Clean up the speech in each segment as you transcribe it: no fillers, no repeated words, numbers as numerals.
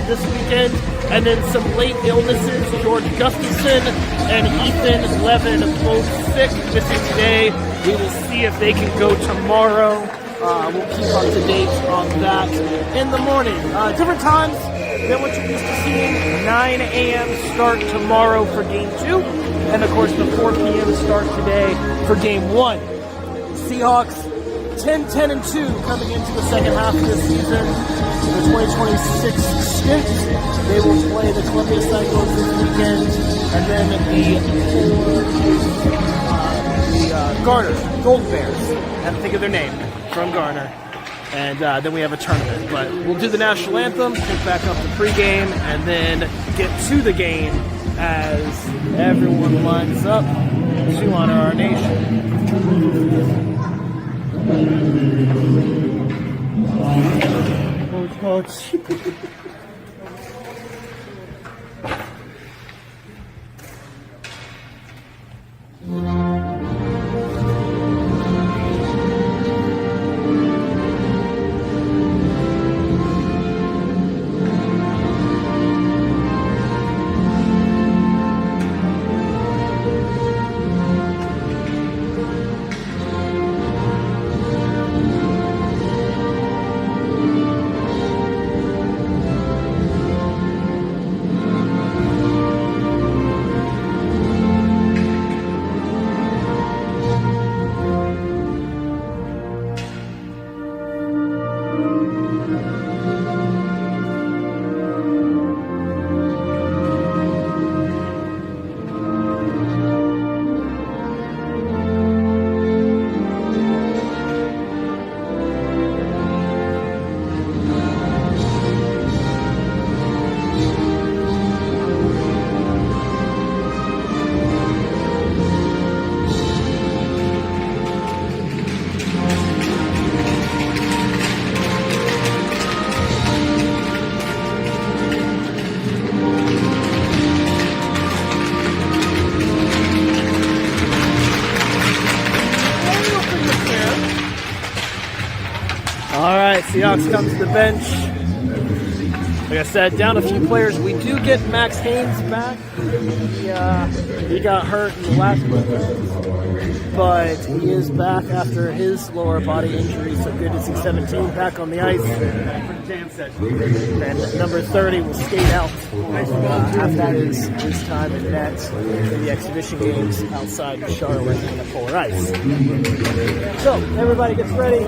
this weekend. And then some late illnesses. George Gustafson and Ethan Levin both sick, missing today. We will see if they can go tomorrow. We'll keep up to date on that in the morning. Different times than what you're used to seeing. 9 a.m. start tomorrow for Game 2. And, of course, the 4 p.m. start today for Game 1. Seahawks 10-10-2 coming into the second half of this season. The 2026 stint. They will play the Columbia Cyclones this weekend. And then the Garner, Golden Bears. I have to think of their name. From Garner. And then we have a tournament. But we'll do the national anthem, pick back up the pregame, and then get to the game as everyone lines up to honor our nation. Coach. Seahawks come to the bench. Like I said, down a few players. We do get Max Haynes back. He got hurt in the last one, but he is back after his lower body injury. So good to see 17 back on the ice. And number 30 will skate out after his time in net in the exhibition games outside of Charlotte on the polar ice. So everybody gets ready.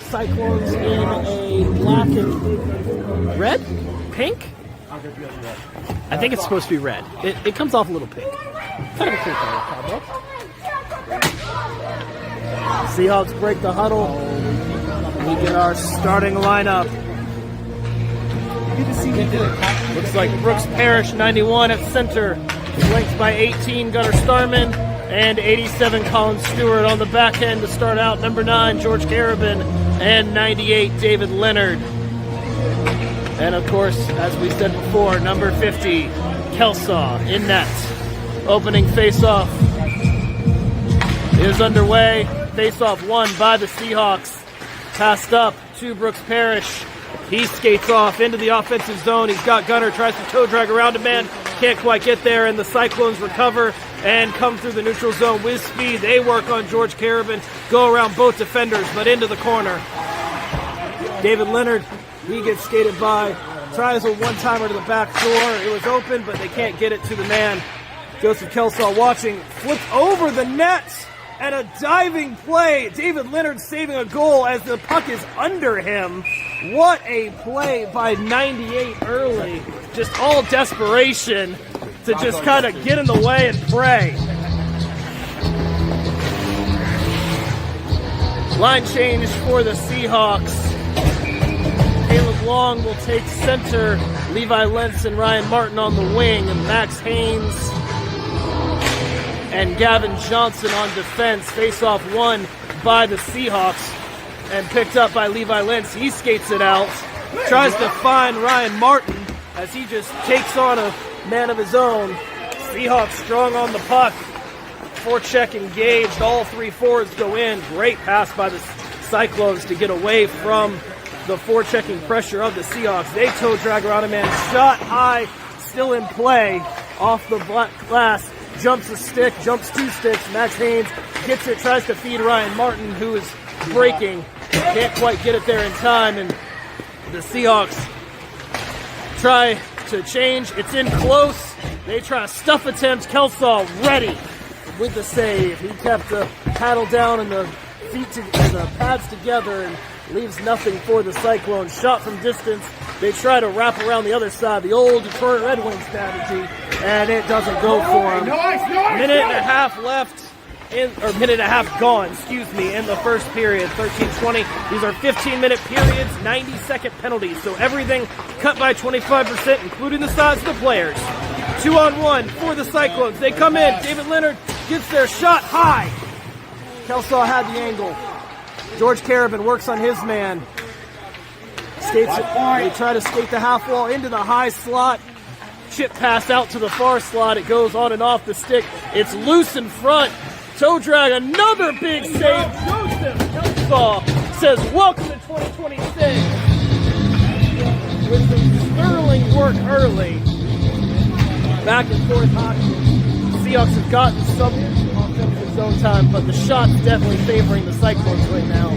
Cyclones in a black and red? Pink? I think it's supposed to be red. It comes off a little pink. Kind of a cool color combo. Seahawks break the huddle. We get our starting lineup. Looks like Brooks Parrish, 91 at center. Flanked by 18, Gunnar Starman. And 87, Colin Stewart on the back end to start out. Number 9, George Carabin. And 98, David Leonard. And of course, as we said before, number 50, Kelsaw in net. Opening faceoff is underway. Faceoff won by the Seahawks. Passed up to Brooks Parrish. He skates off into the offensive zone. He's got Gunner, tries to toe drag around a man. Can't quite get there, and the Cyclones recover and come through the neutral zone with speed. They work on George Carabin, go around both defenders, but into the corner. David Leonard, he gets skated by, tries a one-timer to the back door. It was open, but they can't get it to the man. Joseph Kelsaw watching, flipped over the net, and a diving play. David Leonard saving a goal as the puck is under him. What a play by 98 early. Just all desperation to just kind of get in the way and pray. Line change for the Seahawks. Caleb Long will take center. Levi Lentz and Ryan Martin on the wing. And Max Haynes and Gavin Johnson on defense. Face-off won by the Seahawks and picked up by Levi Lentz. He skates it out. Tries to find Ryan Martin as he just takes on a man of his own. Seahawks strong on the puck. Forecheck engaged. All three forwards go in. Great pass by the Cyclones to get away from the forechecking pressure of the Seahawks. They toe drag around a man, shot high, still in play, off the black glass, jumps a stick, jumps 2 sticks. Max Haynes gets it, tries to feed Ryan Martin, who is breaking. Can't quite get it there in time, and the Seahawks try to change. It's in close. They try a stuff attempt. Kelsaw ready with the save. He kept the paddle down and the the pads together and leaves nothing for the Cyclones. Shot from distance. They try to wrap around the other side, the old Detroit Red Wings strategy, and it doesn't go for them. Minute and a half left. Minute and a half gone, in the first period, 13-20. These are 15-minute periods, 90-second penalties. So everything cut by 25%, including the size of the players. 2-on-1 for the Cyclones. They come in. David Leonard gets their shot high. Kelsaw had the angle. George Carabin works on his man. Skates it. They try to skate the half wall into the high slot. Chip pass out to the far slot. It goes on and off the stick. It's loose in front. Toe drag, another big save. Joseph Kelsaw says, welcome to 2026. With some sterling work early. Back and forth hockey. Seahawks have gotten some offensive zone time, but the shot's definitely favoring the Cyclones right now.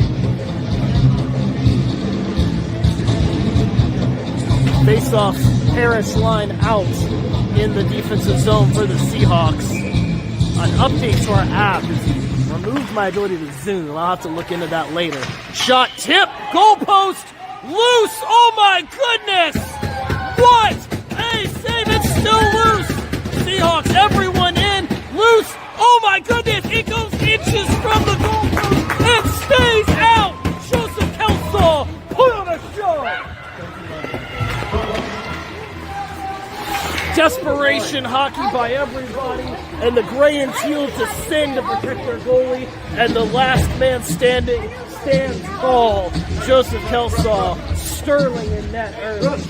Face-off, Parrish line out in the defensive zone for the Seahawks. An update to our app has removed my ability to zoom. I'll have to look into that later. Shot tip, goalpost, loose. Oh my goodness! What a save! It's still loose. Seahawks, everyone in, loose. Oh my goodness! It goes inches from the goalpost. It stays out. Joseph Kelsaw put on a show. Desperation hockey by everybody, and the gray and teal descend to protect their goalie, and the last man standing stands tall. Joseph Kelsaw, sterling in net early.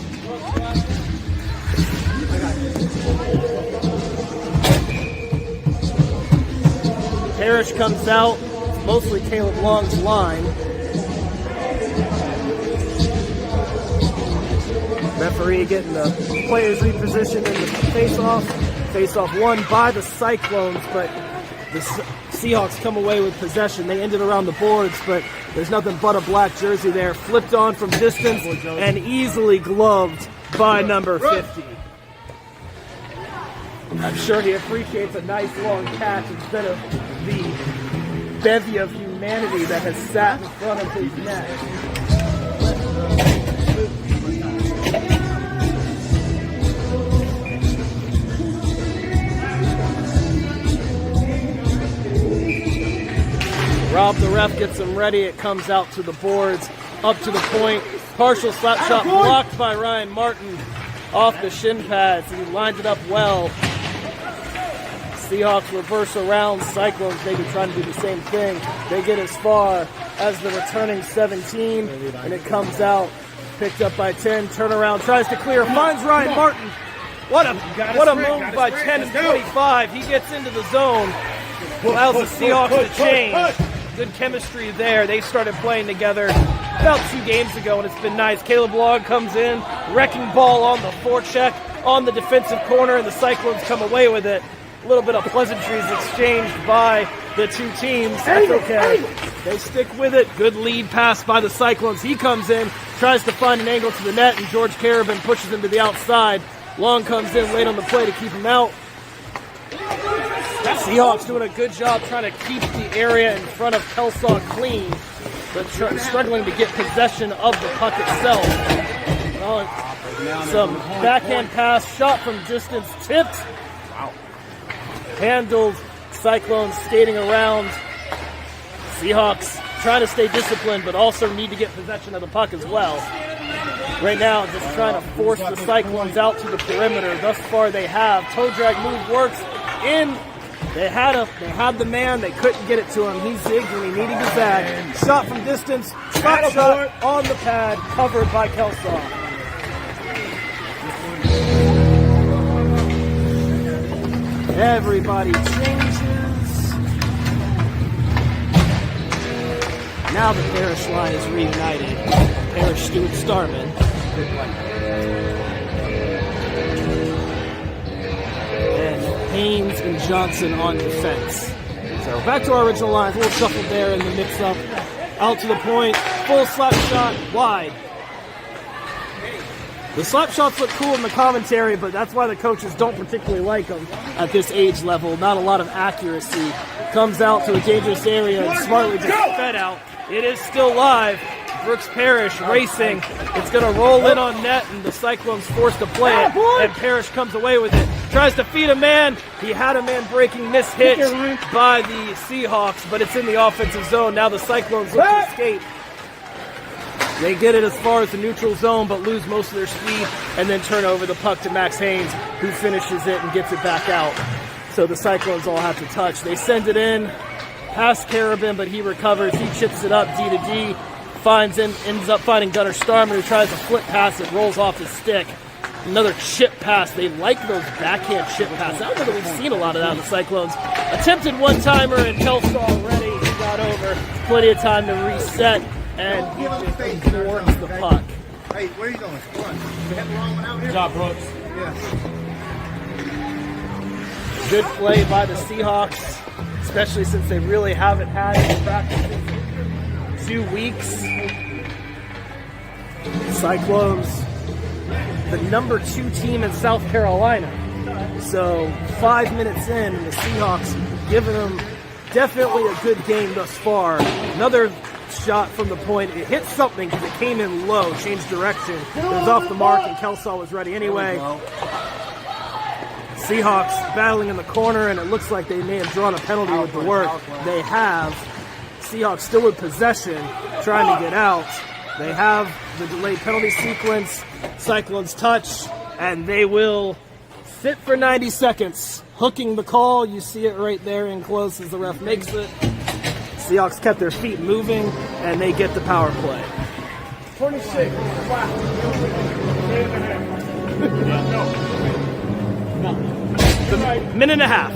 Parrish comes out, mostly Caleb Long's line. Referee getting the players repositioned in the face-off. Face-off won by the Cyclones, but the Seahawks come away with possession. They ended around the boards, but there's nothing but a black jersey there. Flipped on from distance and easily gloved by number 50. I'm sure he appreciates a nice long catch instead of the bevy of humanity that has sat in front of his net. Rob the ref gets him ready. It comes out to the boards, up to the point. Partial slap shot blocked by Ryan Martin off the shin pads. He lined it up well. Seahawks reverse around. Cyclones maybe trying to do the same thing. They get as far as the returning 17, and it comes out. Picked up by 10. Turnaround, tries to clear, finds Ryan Martin. What a move by 10 and 25. He gets into the zone. Allows the Seahawks to change. Good chemistry there. They started playing together about 2 games ago, and it's been nice. Caleb Long comes in, wrecking ball on the forecheck, on the defensive corner, and the Cyclones come away with it. A little bit of pleasantries exchanged by the two teams. That's okay. They stick with it. Good lead pass by the Cyclones. He comes in, tries to find an angle to the net, and George Carabin pushes him to the outside. Long comes in late on the play to keep him out. Seahawks doing a good job trying to keep the area in front of Kelsaw clean, but struggling to get possession of the puck itself. Some backhand pass, shot from distance, tipped. Handled. Cyclones skating around. Seahawks trying to stay disciplined, but also need to get possession of the puck as well. Right now, just trying to force the Cyclones out to the perimeter. Thus far, they have. Toe drag move works in. They had the man. They couldn't get it to him. He zigged when he needed to zag. Shot from distance. Shot on the pad, covered by Kelsaw. Everybody changes. Now the Parrish line is reunited. Parrish, Stewart, Starman. And Haynes and Johnson on defense. So back to our original lines. A little shuffle there in the mix-up. Out to the point. Full slap shot. Wide. The slap shots look cool in the commentary, but that's why the coaches don't particularly like them at this age level. Not a lot of accuracy. Comes out to a dangerous area and smartly just fed out. It is still live. Brooks Parrish racing. It's going to roll in on net, and the Cyclones forced to play it. And Parrish comes away with it. Tries to feed a man. He had a man breaking, mishit by the Seahawks, but it's in the offensive zone. Now the Cyclones look to escape. They get it as far as the neutral zone, but lose most of their speed, and then turn over the puck to Max Haynes, who finishes it and gets it back out. So the Cyclones all have to touch. They send it in, past Carabin, but he recovers. He chips it up D to D, ends up finding Gunnar Starman, who tries to flip pass it, rolls off his stick. Another chip pass. They like those backhand chip passes. I don't know that we've seen a lot of that in the Cyclones. Attempted one-timer, and Kelso already. He got over. Plenty of time to reset. And he just thwarts the puck. Hey, where are you going? Come on. We have the wrong one out here? Good job, Brooks. Yeah. Good play by the Seahawks, especially since they really haven't had any practice in 2 weeks. Cyclones, the number 2 team in South Carolina. So 5 minutes in, and the Seahawks giving them definitely a good game thus far. Another shot from the point. It hit something because it came in low, changed direction. It was off the mark, and Kelso was ready anyway. Seahawks battling in the corner, and it looks like they may have drawn a penalty with the work. They have. Seahawks still with possession, trying to get out. They have the delayed penalty sequence. Cyclones touch, and they will sit for 90 seconds. Hooking the call. You see it right there in close as the ref makes it. Seahawks kept their feet moving, and they get the power play. 26. Wow. Minute and a half.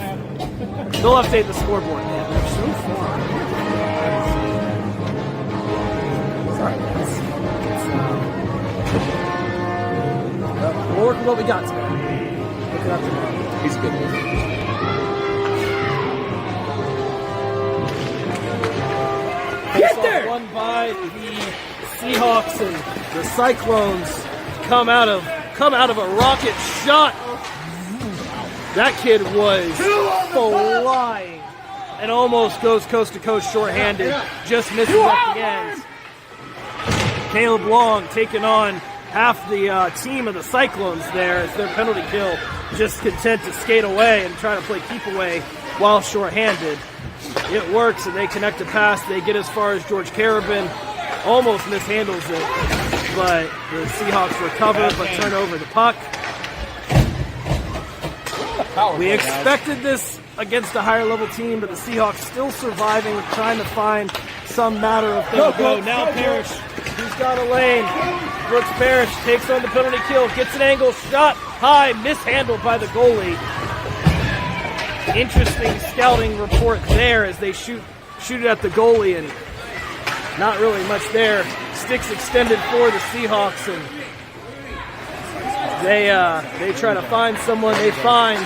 They'll update the scoreboard. Man, they're so far. Sorry, guys. We'll work with what we got today. Look it up today. He's good. Get there! Won by the Seahawks, and the Cyclones come out of a rocket shot. That kid was flying and almost goes coast to coast shorthanded. Just misses at the end. Caleb Long taking on half the team of the Cyclones there as their penalty kill, just content to skate away and try to play keep away while shorthanded. It works, and they connect a pass. They get as far as George Carabin. Almost mishandles it, but the Seahawks recover but turn over the puck. We expected this against a higher level team, but the Seahawks still surviving, trying to find some matter of things. Now Parrish, who's got a lane. Brooks Parrish takes on the penalty kill, gets an angle, shot high, mishandled by the goalie. Interesting scouting report there as they shoot it at the goalie, and not really much there. Sticks extended for the Seahawks, and they try to find someone. They find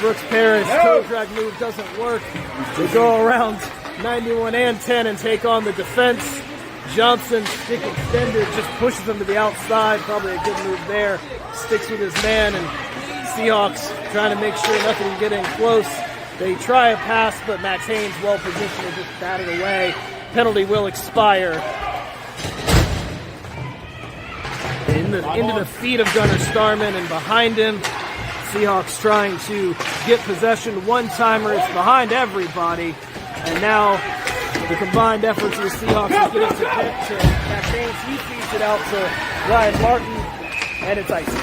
Brooks Parrish. Toe drag move doesn't work. They go around 91 and 10 and take on the defense. Johnson, stick extended, just pushes him to the outside. Probably a good move there. Sticks with his man, and Seahawks trying to make sure nothing can get in close. They try a pass, but Max Haynes, well positioned, to just bat it away. Penalty will expire. Into the feet of Gunnar Starman, and behind him, Seahawks trying to get possession. One-timer, it's behind everybody. And now the combined efforts of the Seahawks to get it to Max Haynes. He feeds it out to Ryan Martin, and it's icing.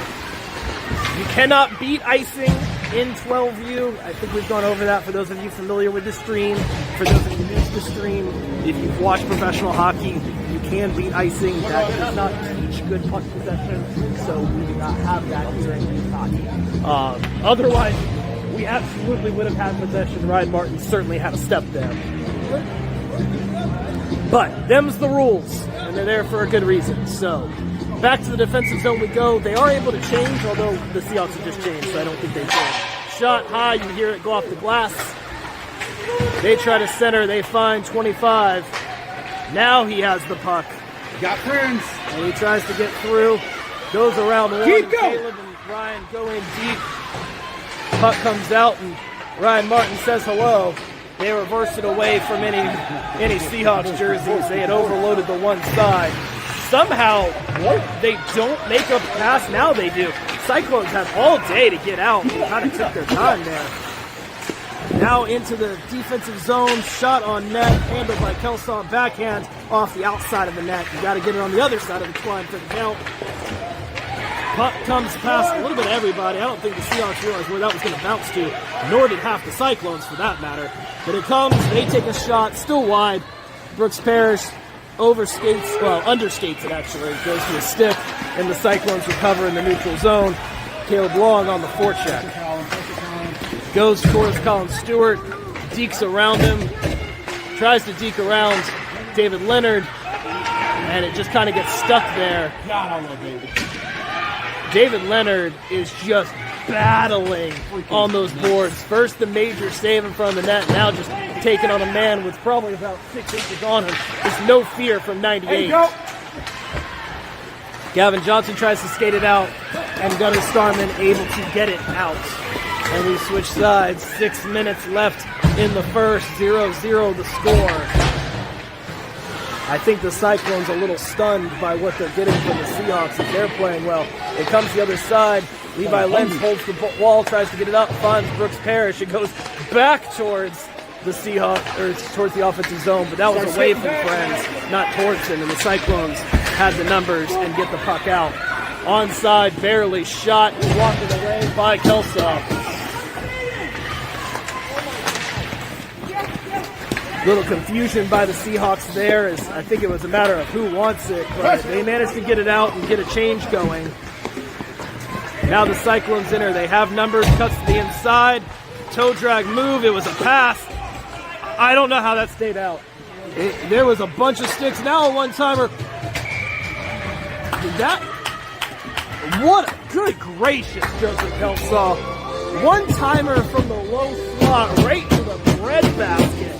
You cannot beat icing in 12U. I think we've gone over that for those of you familiar with the stream. For those of you new to the stream, if you've watched professional hockey, you can beat icing. That does not teach good puck possession, so we do not have that here in youth hockey. Otherwise, we absolutely would have had possession. Ryan Martin certainly had a step there. But them's the rules. and they're there for a good reason. So, back to the defensive zone we go. They are able to change, although the Seahawks have just changed, so I don't think they changed. Shot high, you hear it go off the glass. They try to center, they find 25. Now he has the puck. Got friends. And he tries to get through. Goes around one. Keep going. Caleb and Ryan go in deep. Puck comes out, and Ryan Martin says hello. They reversed it away from any Seahawks jerseys. They had overloaded the one side. Somehow, they don't make a pass. Now they do. Cyclones have all day to get out. They kind of took their time there. Now into the defensive zone. Shot on net. Handled by Kelsaw. Backhand off the outside of the net. You got to get it on the other side of the twine for the count. Puck comes past a little bit of everybody. I don't think the Seahawks realized where that was going to bounce to, nor did half the Cyclones for that matter. But it comes, they take a shot, still wide. Brooks Parrish underskates it actually. It goes to a stick, and the Cyclones recover in the neutral zone. Caleb Long on the forecheck. Goes towards Colin Stewart, dekes around him, tries to deke around David Leonard, and it just kind of gets stuck there. David Leonard is just battling on those boards. First the major save in front of the net, now just taking on a man with probably about 6 inches on him. There's no fear from 98. Gavin Johnson tries to skate it out, and Gunnar Starman able to get it out. And we switch sides. 6 minutes left in the first. 0-0 the score. I think the Cyclones are a little stunned by what they're getting from the Seahawks. If they're playing well, it comes to the other side. Levi Lenz holds the wall, tries to get it up, finds Brooks Parrish. It goes back towards the Seahawks, or towards the offensive zone, but that was away from Friends, not towards him. And the Cyclones had the numbers and get the puck out. Onside, barely shot, walking away by Kelsaw. Little confusion by the Seahawks there, as I think it was a matter of who wants it, but they managed to get it out and get a change going. Now the Cyclones enter. They have numbers, cuts to the inside, toe drag move. It was a pass. I don't know how that stayed out. There was a bunch of sticks. Now a one-timer. What a good gracious, Joseph Kelsaw. One-timer from the low slot right to the bread basket.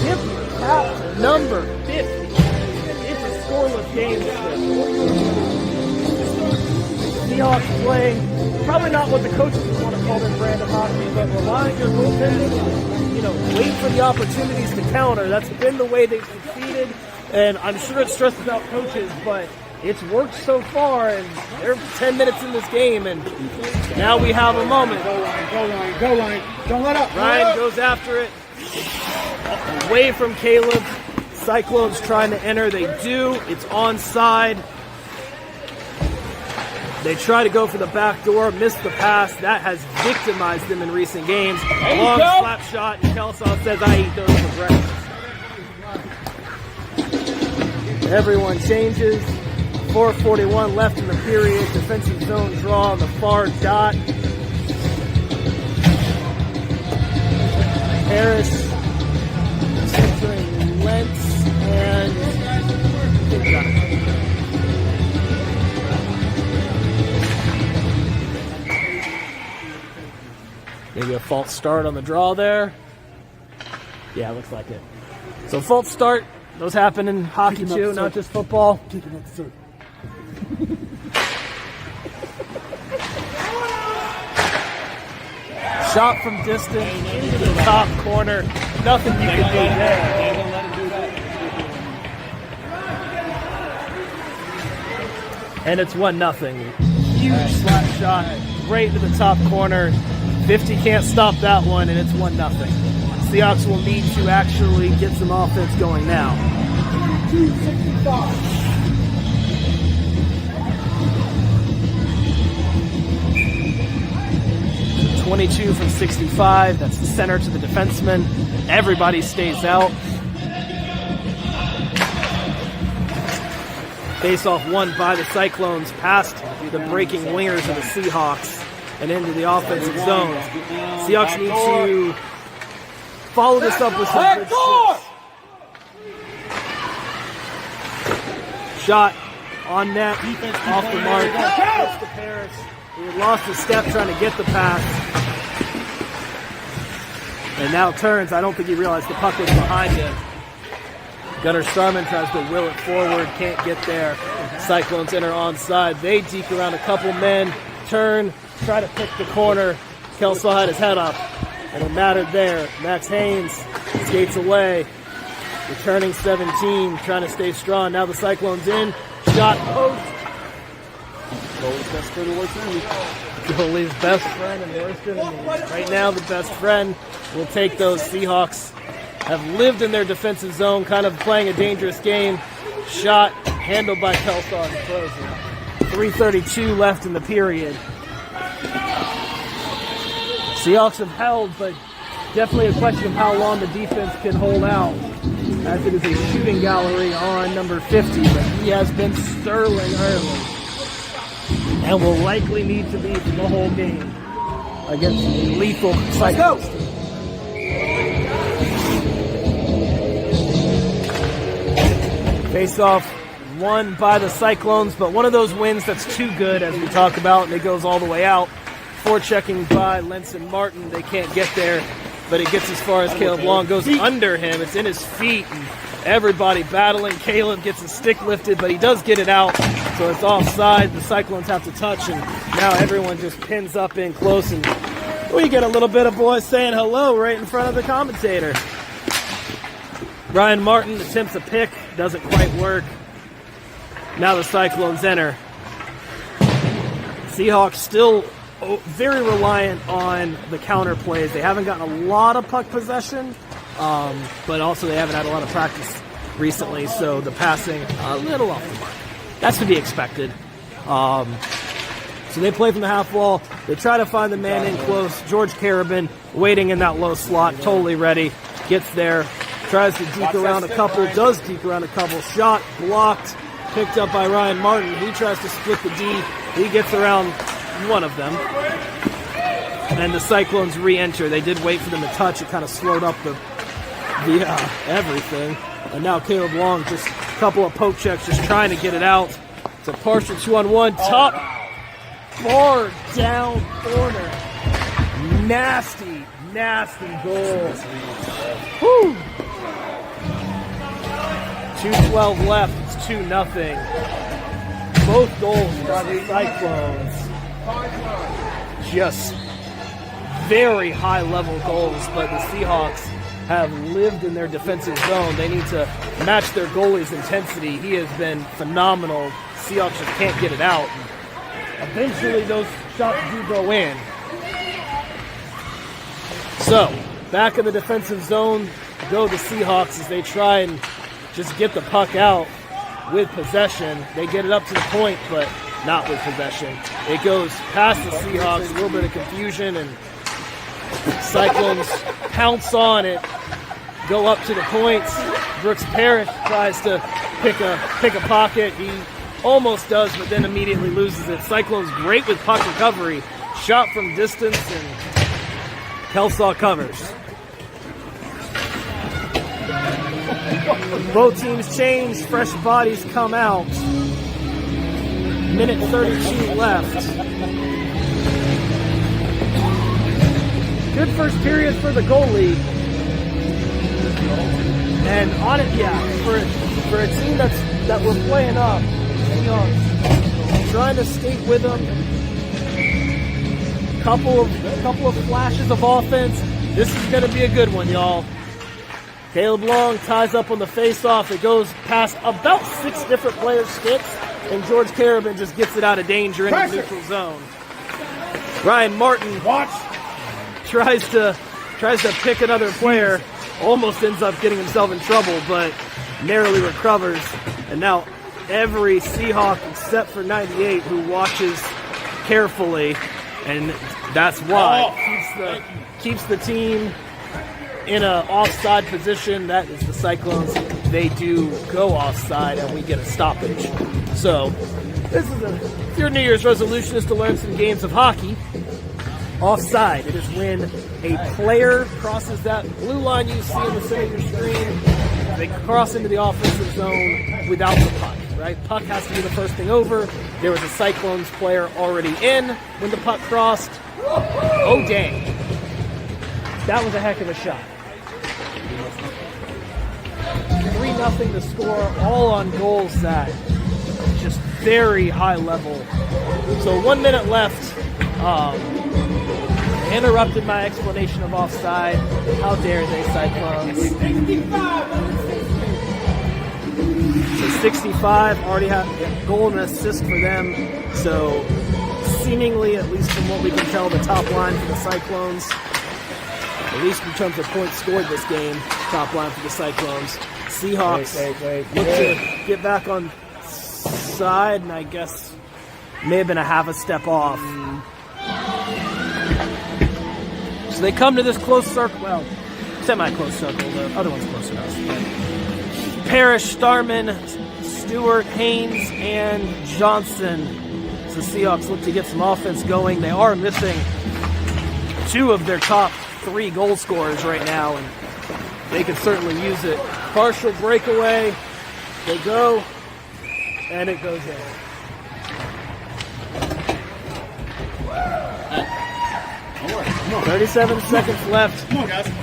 Tip cap number 50. It's a scoreless game. Seahawks playing probably not what the coaches would want to call their brand of hockey, but relying your goaltending, wait for the opportunities to counter. That's been the way they've succeeded, and I'm sure it stresses out coaches, but it's worked so far, and they're 10 minutes in this game, and now we have a moment. Go Ryan. Don't let up. Ryan goes after it. Away from Caleb. Cyclones trying to enter. They do. It's onside. They try to go for the back door. Miss the pass. That has victimized them in recent games. Long slap shot, and Kelsaw says, I eat those for breakfast. Everyone changes. 4:41 left in the period. Defensive zone draw on the far dot. Harris centering Lentz and maybe a false start on the draw there. Yeah, looks like it. So false start, those happen in hockey too, not just football. Shot from distance into the top corner. Nothing you can do there. And it's 1-0. Huge slap shot right into the top corner. 50 can't stop that one, and it's 1-0. Seahawks will need to actually get some offense going now. 22 from 65. That's the center to the defenseman. Everybody stays out. Face-off won by the Cyclones past the breaking wingers of the Seahawks and into the offensive zone. Seahawks need to follow this up with some good shifts. Shot on net, off the mark. Hits to Parrish. He lost a step trying to get the pass. And now turns. I don't think he realized the puck was behind him. Gunnar Starman tries to will it forward, can't get there. Cyclones enter onside. They deke around a couple men, turn, try to pick the corner. Kelsaw had his head up, and it mattered there. Max Haynes skates away. Returning 17, trying to stay strong. Now the Cyclones in. Shot post. Goalie's best friend and worst enemy. Goalie's best friend and worst enemy. Right now, the best friend will take those. Seahawks have lived in their defensive zone, kind of playing a dangerous game. Shot handled by Kelsaw in the closing. 3:32 left in the period. Seahawks have held, but definitely a question of how long the defense can hold out, as it is a shooting gallery on number 50, but he has been sterling early and will likely need to be for the whole game against a lethal Cyclones team. Face-off won by the Cyclones, but one of those wins that's too good, as we talk about, and it goes all the way out. Forechecking by Lenson Martin. They can't get there, but it gets as far as Caleb Long. Goes under him. It's in his feet, and everybody battling. Caleb gets his stick lifted, but he does get it out, so it's offside. The Cyclones have to touch, and now everyone just pins up in close, and we get a little bit of boys saying hello right in front of the commentator. Ryan Martin attempts a pick, doesn't quite work. Now the Cyclones enter. Seahawks still very reliant on the counter plays. They haven't gotten a lot of puck possession, but also they haven't had a lot of practice recently, so the passing a little off the mark. That's to be expected. So they play from the half wall. They try to find the man in close. George Carabin waiting in that low slot, totally ready. Gets there, tries to deke around a couple, does deke around a couple. Shot blocked, picked up by Ryan Martin. He tries to split the D. He gets around one of them. And the Cyclones re-enter. They did wait for them to touch. It kind of slowed up the everything. And now Caleb Long, just a couple of poke checks, just trying to get it out. It's a partial 2-on-1. Top, far down corner. Nasty, nasty goal. Whew. 2:12 left. It's 2-0. Both goals by the Cyclones. Just very high-level goals, but the Seahawks have lived in their defensive zone. They need to match their goalie's intensity. He has been phenomenal. Seahawks just can't get it out. Eventually, those shots do go in. So, back in the defensive zone go the Seahawks as they try and just get the puck out with possession. They get it up to the point, but not with possession. It goes past the Seahawks, a little bit of confusion, and Cyclones pounce on it, go up to the points. Brooks Parrish tries to pick a pocket. He almost does, but then immediately loses it. Cyclones great with puck recovery. Shot from distance, and Kelsaw covers. Both teams change, fresh bodies come out. Minute 32 left. Good first period for the goalie. And on it, for a team that we're playing up, trying to skate with them. Couple of flashes of offense. This is going to be a good one, y'all. Caleb Long ties up on the face-off. It goes past about 6 different players' sticks, and George Carabin just gets it out of danger in the neutral zone. Ryan Martin tries to pick another player, almost ends up getting himself in trouble, but narrowly recovers. And now every Seahawk except for 98 who watches carefully, and that's why keeps the team in an offside position. That is the Cyclones. They do go offside, and we get a stoppage. So this is your New Year's resolution is to learn some games of hockey. Offside, it is when a player crosses that blue line you see in the center of your screen. They cross into the offensive zone without the puck. right? Puck has to be the first thing over. There was a Cyclones player already in when the puck crossed. Oh, dang. That was a heck of a shot. 3-0 to score, all on goals that just very high level. So 1 minute left. Interrupted my explanation of offside. How dare they, Cyclones? So 65, already have a goal and assist for them. So seemingly, at least from what we can tell, the top line for the Cyclones, at least in terms of points scored this game, top line for the Cyclones. Seahawks look to get back on side, and I guess may have been a half a step off. So they come to this close circle, well, semi-close circle. The other one's closer to us. Parrish, Starman, Stewart, Haynes, and Johnson. So the Seahawks look to get some offense going. They are missing 2 of their top 3 goal scorers right now, and they could certainly use it. Partial breakaway. They go, and it goes in. 37 seconds left.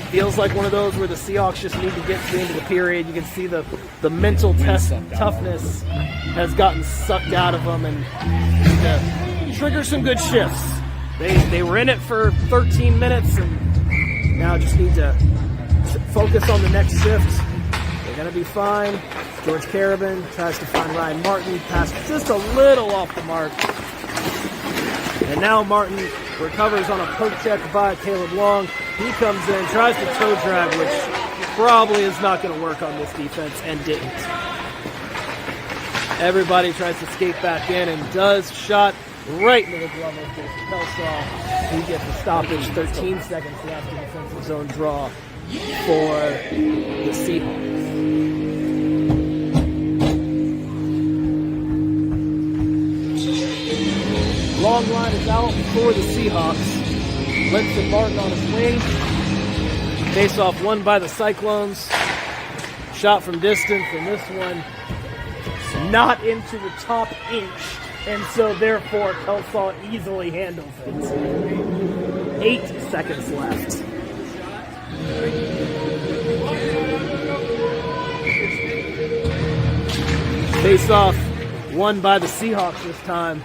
Feels like one of those where the Seahawks just need to get to the end of the period. You can see the mental toughness has gotten sucked out of them, and trigger some good shifts. They were in it for 13 minutes, and now just need to focus on the next shift. They're going to be fine. George Carabin tries to find Ryan Martin. Passed just a little off the mark. And now Martin recovers on a poke check by Caleb Long. He comes in, tries to toe drag, which probably is not going to work on this defense, and didn't. Everybody tries to skate back in and does. Shot right into the glove of Jason Kelsaw. He gets the stoppage. 13 seconds left in the defensive zone draw for the Seahawks. Long line is out for the Seahawks. Linton Martin on his wing. Face-off won by the Cyclones. Shot from distance, and this one not into the top inch, and so therefore Kelsaw easily handles it. 8 seconds left. Face-off won by the Seahawks this time.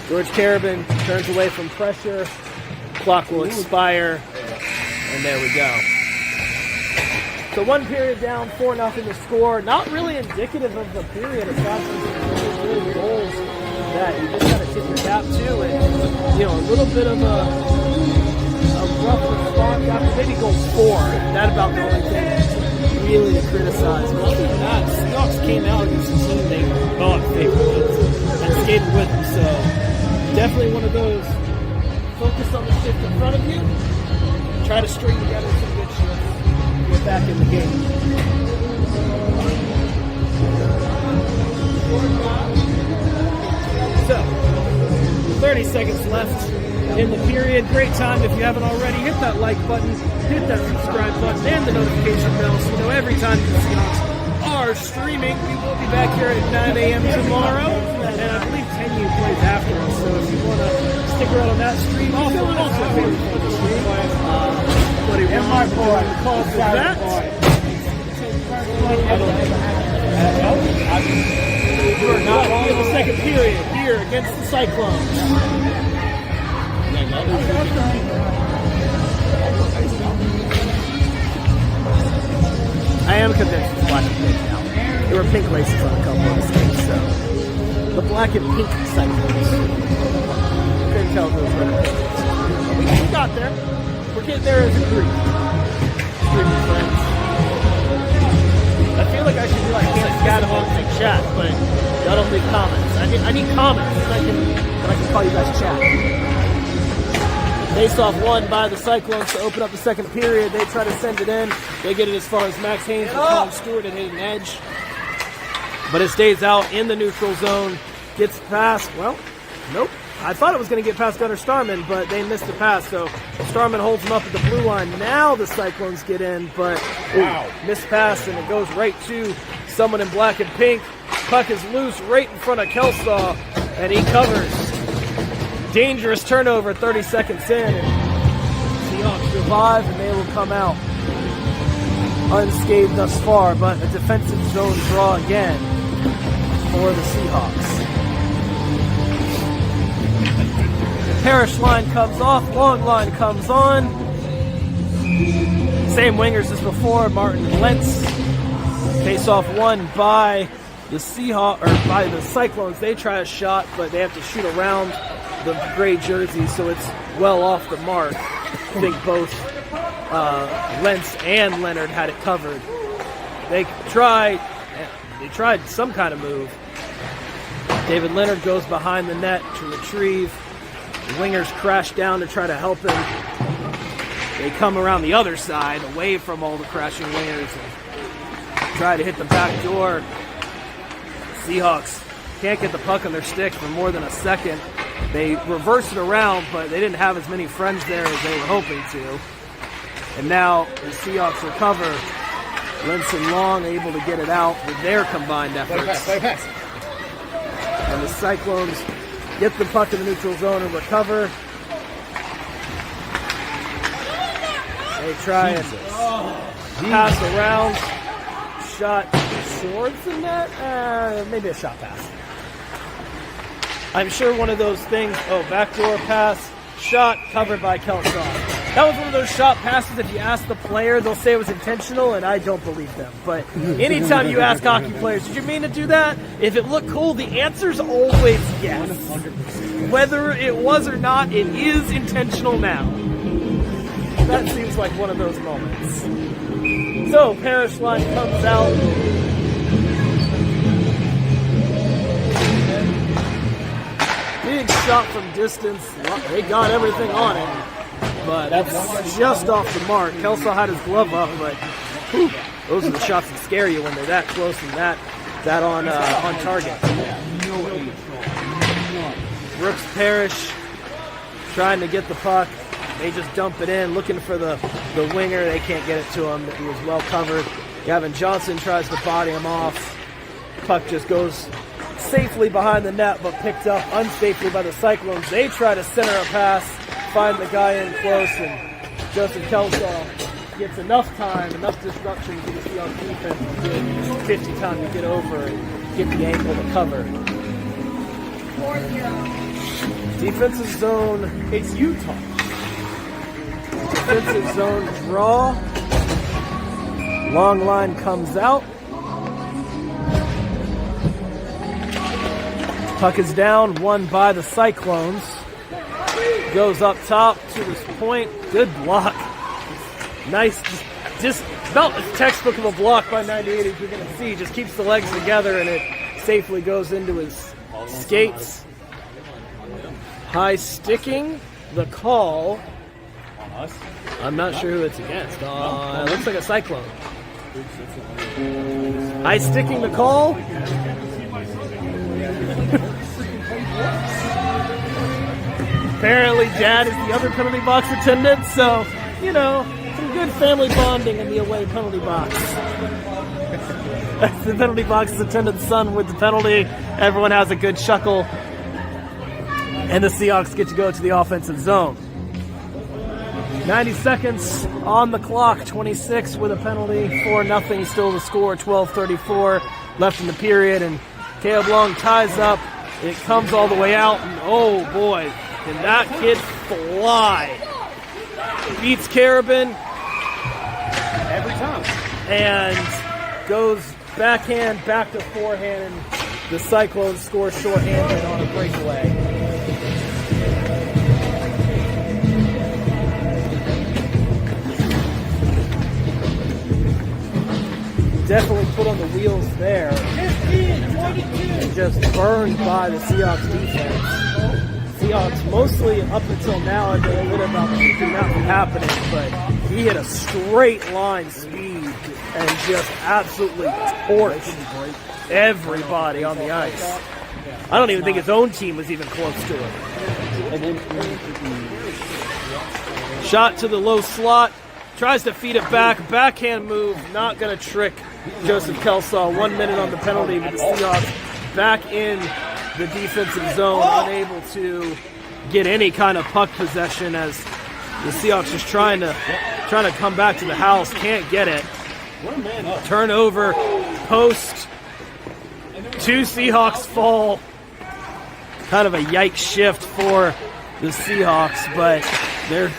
George Carabin turns away from pressure. Clock will expire, and there we go. So 1 period down, 4-0 to score. Not really indicative of the period, aside from some really goals that you just got to tip your cap to, and a little bit of a rough response after maybe goal 4. That about the only thing really to criticize. But other than that, the Seahawks came out against the team they thought favored and skated with them. So definitely one of those. Focus on the shift in front of you. Try to string together some good shifts. Get back in the game. So, 30 seconds left in the period. Great time if you haven't already. Hit that like button, hit that subscribe button, and the notification bell so you know every time the Seahawks are streaming. We will be back here at 9 a.m. tomorrow, and I believe 10U plays after us. So if you want to stick around on that stream, also very fun to stream. What do you want my boy call for that? We're not long in the second period here against the Cyclones. I am convinced it's black and pink now. There were pink laces on a couple of the skates, so the black and pink Cyclones. Couldn't tell if it was red or pink. We got there. We're getting there as a group. Streaming friends. I feel like I should be like Scatterbox in chat, but y'all don't leave comments. I need comments so I can call you guys chat. Face-off won by the Cyclones to open up the second period. They try to send it in. They get it as far as Max Haynes and Tom Stewart and hit an edge. But it stays out in the neutral zone. Gets past, well, nope. I thought it was going to get past Gunnar Starman, but they missed the pass. So Starman holds him up at the blue line. Now the Cyclones get in, but missed pass, and it goes right to someone in black and pink. Puck is loose right in front of Kelsaw, and he covers. Dangerous turnover 30 seconds in, and Seahawks survive, and they will come out unscathed thus far, but a defensive zone draw again for the Seahawks. The Parrish line comes off, long line comes on. Same wingers as before, Martin and Lentz. Face off won by the Seahawks, or by the Cyclones. They try a shot, but they have to shoot around the gray jersey, so it's well off the mark. I think both Lentz and Leonard had it covered. They tried some kind of move. David Leonard goes behind the net to retrieve. The wingers crash down to try to help him. They come around the other side, away from all the crashing wingers, and try to hit the back door. Seahawks can't get the puck on their stick for more than a second. They reverse it around, but they didn't have as many friends there as they were hoping to. And now the Seahawks recover. Lentz and Long able to get it out with their combined efforts. Play pass. And the Cyclones get the puck in the neutral zone and recover. They try and pass around. Shot towards the net? Maybe a shot pass. I'm sure one of those things, backdoor pass, shot covered by Kelsaw. That was one of those shot passes, if you ask the player, they'll say it was intentional, and I don't believe them. But anytime you ask hockey players, did you mean to do that? If it looked cool, the answer's always yes. 100%. Whether it was or not, it is intentional now. That seems like one of those moments. So, Parrish line comes out. Big shot from distance. They got everything on it, but that's just off the mark. Kelsaw had his glove up, but those are the shots that scare you when they're that close and that on target. Brooks Parrish trying to get the puck. They just dump it in, looking for the winger. They can't get it to him. He was well covered. Gavin Johnson tries to body him off. Puck just goes safely behind the net, but picked up unsafely by the Cyclones. They try to center a pass, find the guy in close, and Justin Kelsaw gets enough time, enough disruption to the Seahawks defense to give 50 time to get over and get the ankle to cover. Defensive zone. It's Utah. Defensive zone draw. Long line comes out. Puck is down, won by the Cyclones. Goes up top to this point. Good block. Nice, just about as textbook of a block by 98 as you're going to see. Just keeps the legs together and it safely goes into his skates. High sticking the call. I'm not sure who it's against. It looks like a Cyclone. High sticking the call. Apparently Dad is the other penalty box attendant, so, some good family bonding in the away penalty box. That's the penalty box attendant's son with the penalty. Everyone has a good chuckle. And the Seahawks get to go to the offensive zone. 90 seconds on the clock, 26 with a penalty, 4-0 still the score, 12:34 left in the period, and Caleb Long ties up. It comes all the way out, and oh boy, can that kid fly. Beats Carabin Every time. and goes backhand, back to forehand, and the Cyclones score shorthanded on a breakaway. Definitely put on the wheels there. 15, 22. And just burned by the Seahawks defense. Seahawks mostly up until now have been a little about keeping that from happening, but he hit a straight line speed and just absolutely torched everybody on the ice. I don't even think his own team was even close to it. Shot to the low slot. Tries to feed it back. Backhand move. Not going to trick Joseph Kelsaw, 1 minute on the penalty, but the Seahawks back in the defensive zone, unable to get any kind of puck possession as the Seahawks just trying to come back to the house, can't get it. Turnover, post, 2 Seahawks fall. Kind of a yikes shift for the Seahawks, but they're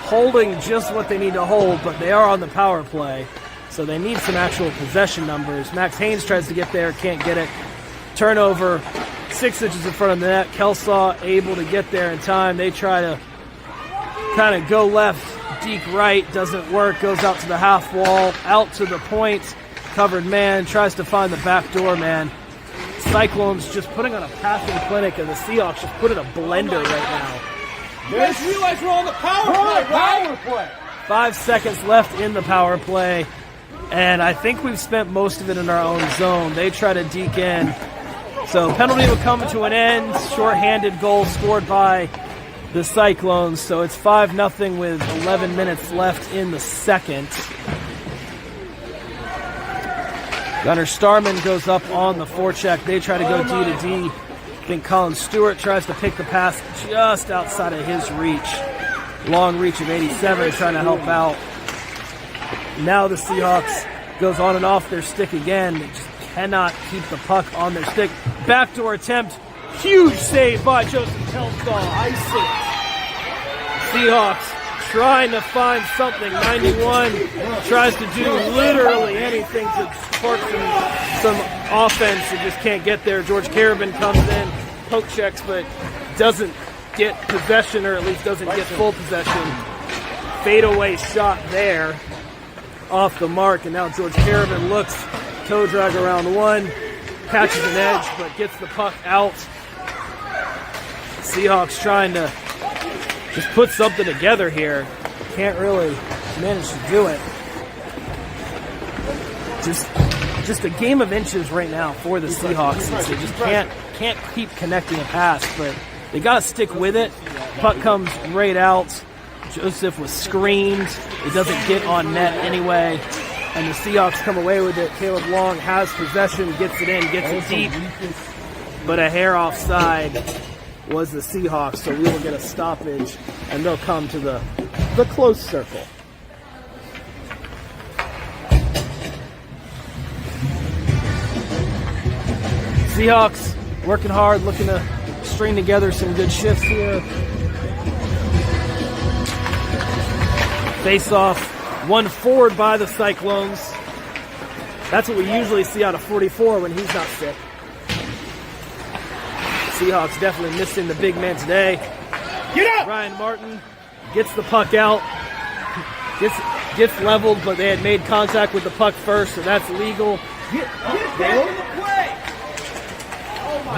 holding just what they need to hold, but they are on the power play, so they need some actual possession numbers. Max Haynes tries to get there, can't get it. Turnover, 6 inches in front of the net. Kelsaw able to get there in time. They try to kind of go left, deke right, doesn't work, goes out to the half wall, out to the point, covered man, tries to find the back door man. Cyclones just putting on a passing clinic, and the Seahawks just put in a blender right now. You guys realize we're on the power play, right? Power play. 5 seconds left in the power play, and I think we've spent most of it in our own zone. They try to deke in. So penalty will come to an end. Short-handed goal scored by the Cyclones. So it's 5-0 with 11 minutes left in the second. Gunnar Starman goes up on the forecheck. They try to go D to D. I think Colin Stewart tries to pick the pass just outside of his reach. Long reach of 87 trying to help out. Now the Seahawks goes on and off their stick again. They just cannot keep the puck on their stick. Backdoor attempt. Huge save by Joseph Kelsaw. Icing. Seahawks trying to find something. 91 tries to do literally anything to spark some offense and just can't get there. George Carabin comes in, poke checks, but doesn't get possession, or at least doesn't get full possession. Fadeaway shot there off the mark, and now George Carabin looks, toe drag around one, catches an edge, but gets the puck out. Seahawks trying to just put something together here. Can't really manage to do it. Just a game of inches right now for the Seahawks, since they just can't keep connecting a pass, but they got to stick with it. Puck comes right out. Joseph was screened. It doesn't get on net anyway, and the Seahawks come away with it. Caleb Long has possession, gets it in, gets it deep, but a hair offside was the Seahawks, so we will get a stoppage, and they'll come to the close circle. Seahawks working hard, looking to string together some good shifts here. Face off, one forward by the Cyclones. That's what we usually see out of 44 when he's not sick. Seahawks definitely missing the big man today. Get out! Ryan Martin gets the puck out, gets leveled, but they had made contact with the puck first, so that's legal. Get back in the play!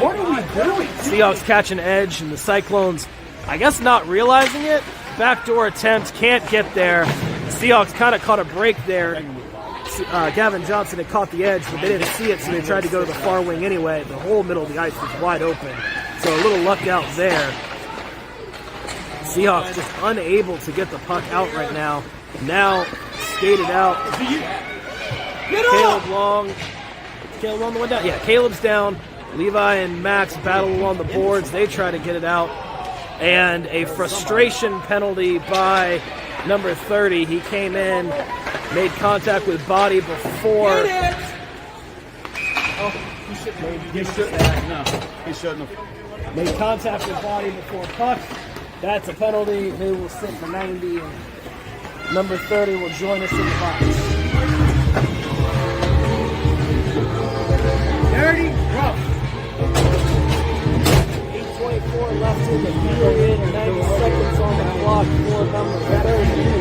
What are we doing? Seahawks catch an edge, and the Cyclones, I guess not realizing it, backdoor attempt, can't get there. Seahawks kind of caught a break there. Gavin Johnson had caught the edge, but they didn't see it, so they tried to go to the far wing anyway. The whole middle of the ice was wide open, so a little luck out there. Seahawks just unable to get the puck out right now. Now skated out. Caleb Long the one down? Yeah, Caleb's down. Levi and Max battle along the boards. They try to get it out. And a frustration penalty by number 30. He came in, made contact with body before. Oh, he shouldn't have. No, he shouldn't have. Made contact with body before puck. That's a penalty. They will sit for 90. And number 30 will join us in the box. Dirty, rough. 8:24 left in the period, 90 seconds on the clock for number 30.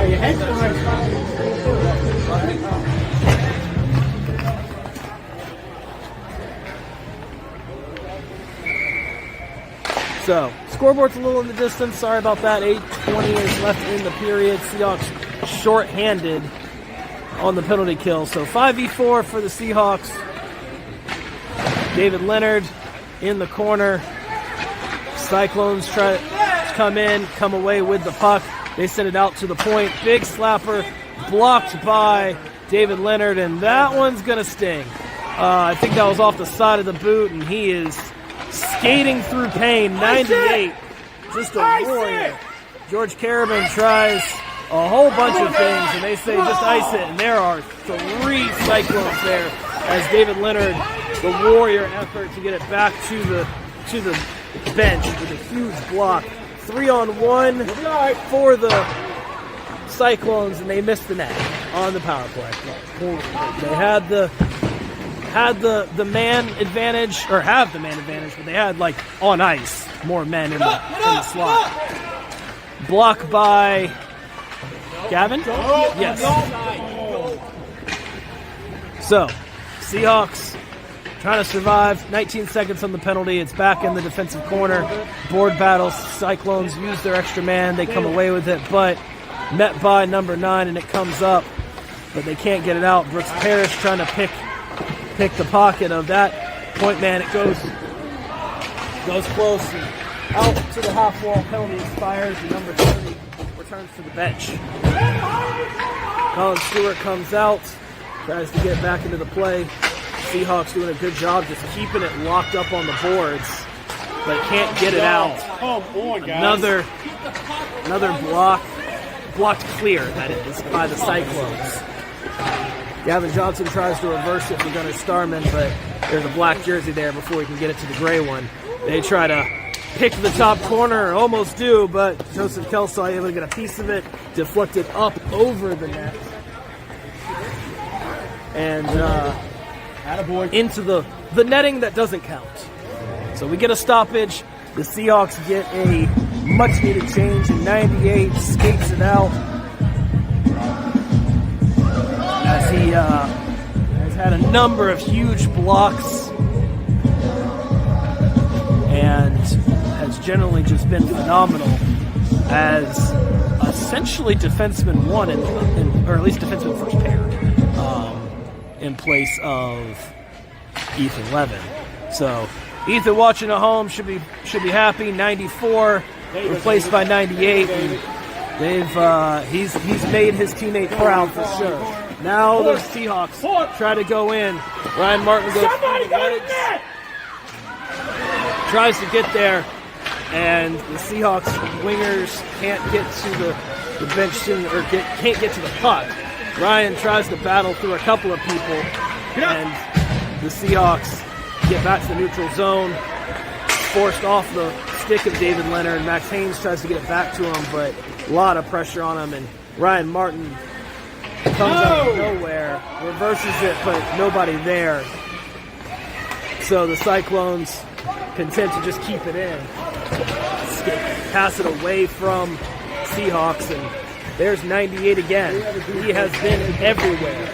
Your head's going So, scoreboard's a little in the distance. Sorry about that. 8:20 is left in the period. Seahawks short-handed on the penalty kill. So 5v4 for the Seahawks. David Leonard in the corner. Cyclones try to come in, come away with the puck. They send it out to the point. Big slapper blocked by David Leonard, and that one's going to sting. I think that was off the side of the boot, and he is skating through pain. 98, just a warrior. George Carabin tries a whole bunch of things, and they say just ice it, and there are 3 Cyclones there as David Leonard, the warrior effort to get it back to the bench with a huge block. 3-on-1 for the Cyclones, and they missed the net on the power play. They had the man advantage, or have the man advantage, but they had, like, on ice, more men in the slot. Block by Gavin? Yes. So, Seahawks trying to survive. 19 seconds on the penalty. It's back in the defensive corner. Board battles. Cyclones use their extra man. They come away with it, but met by number 9, and it comes up, but they can't get it out. Brooks Parrish trying to pick the pocket of that point man. It goes close and out to the half wall. Penalty expires, and number 30 returns to the bench. Colin Stewart comes out, tries to get back into the play. Seahawks doing a good job just keeping it locked up on the boards, but can't get it out. Come on, guys. Another blocked clear, that is, by the Cyclones. Gavin Johnson tries to reverse it for Gunnar Starman, but there's a black jersey there before he can get it to the gray one. They try to pick the top corner, almost do, but Joseph Kelsaw able to get a piece of it, deflected up over the net, and into the netting that doesn't count. So we get a stoppage. The Seahawks get a much-needed change, and 98 skates it out as he has had a number of huge blocks and has generally just been phenomenal as essentially defenseman 1, or at least defenseman first pair, in place of Ethan Levin. So Ethan, watching at home, should be happy. 94 replaced by 98. And he's made his teammate proud for sure. Now the Seahawks try to go in. Ryan Martin goes through the legs, tries to get there, and the Seahawks wingers can't get to the bench soon, or can't get to the puck. Ryan tries to battle through a couple of people, and the Seahawks get back to the neutral zone. Forced off the stick of David Leonard. Max Haynes tries to get it back to him, but a lot of pressure on him, and Ryan Martin comes out of nowhere, reverses it, but nobody there. So the Cyclones content to just keep it in. Pass it away from Seahawks, and there's 98 again. He has been everywhere.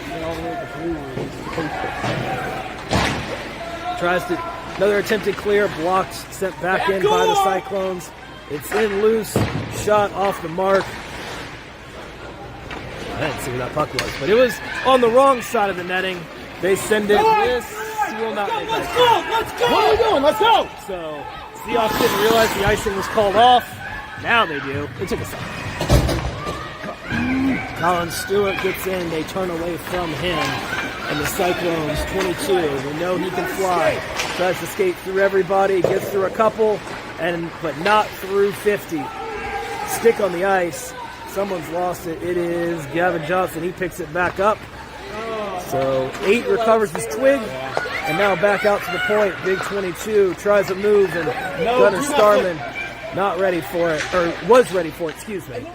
Tries to, another attempted clear, blocked, sent back in by the Cyclones. It's in loose, shot off the mark. I didn't see where that puck was, but it was on the wrong side of the netting. They send it. This will not make Let's go! What are we doing? Let's go! So, Seahawks didn't realize the icing was called off. Now they do. It took a second. Colin Stewart gets in. They turn away from him. And the Cyclones, 22. We know he can fly. Tries to skate through everybody. Gets through a couple, but not through 50. Stick on the ice. Someone's lost it. It is Gavin Johnson. He picks it back up. So 8 recovers his twig. And now back out to the point. Big 22 tries a move, and Gunnar Starman not ready for it, or was ready for it, excuse me.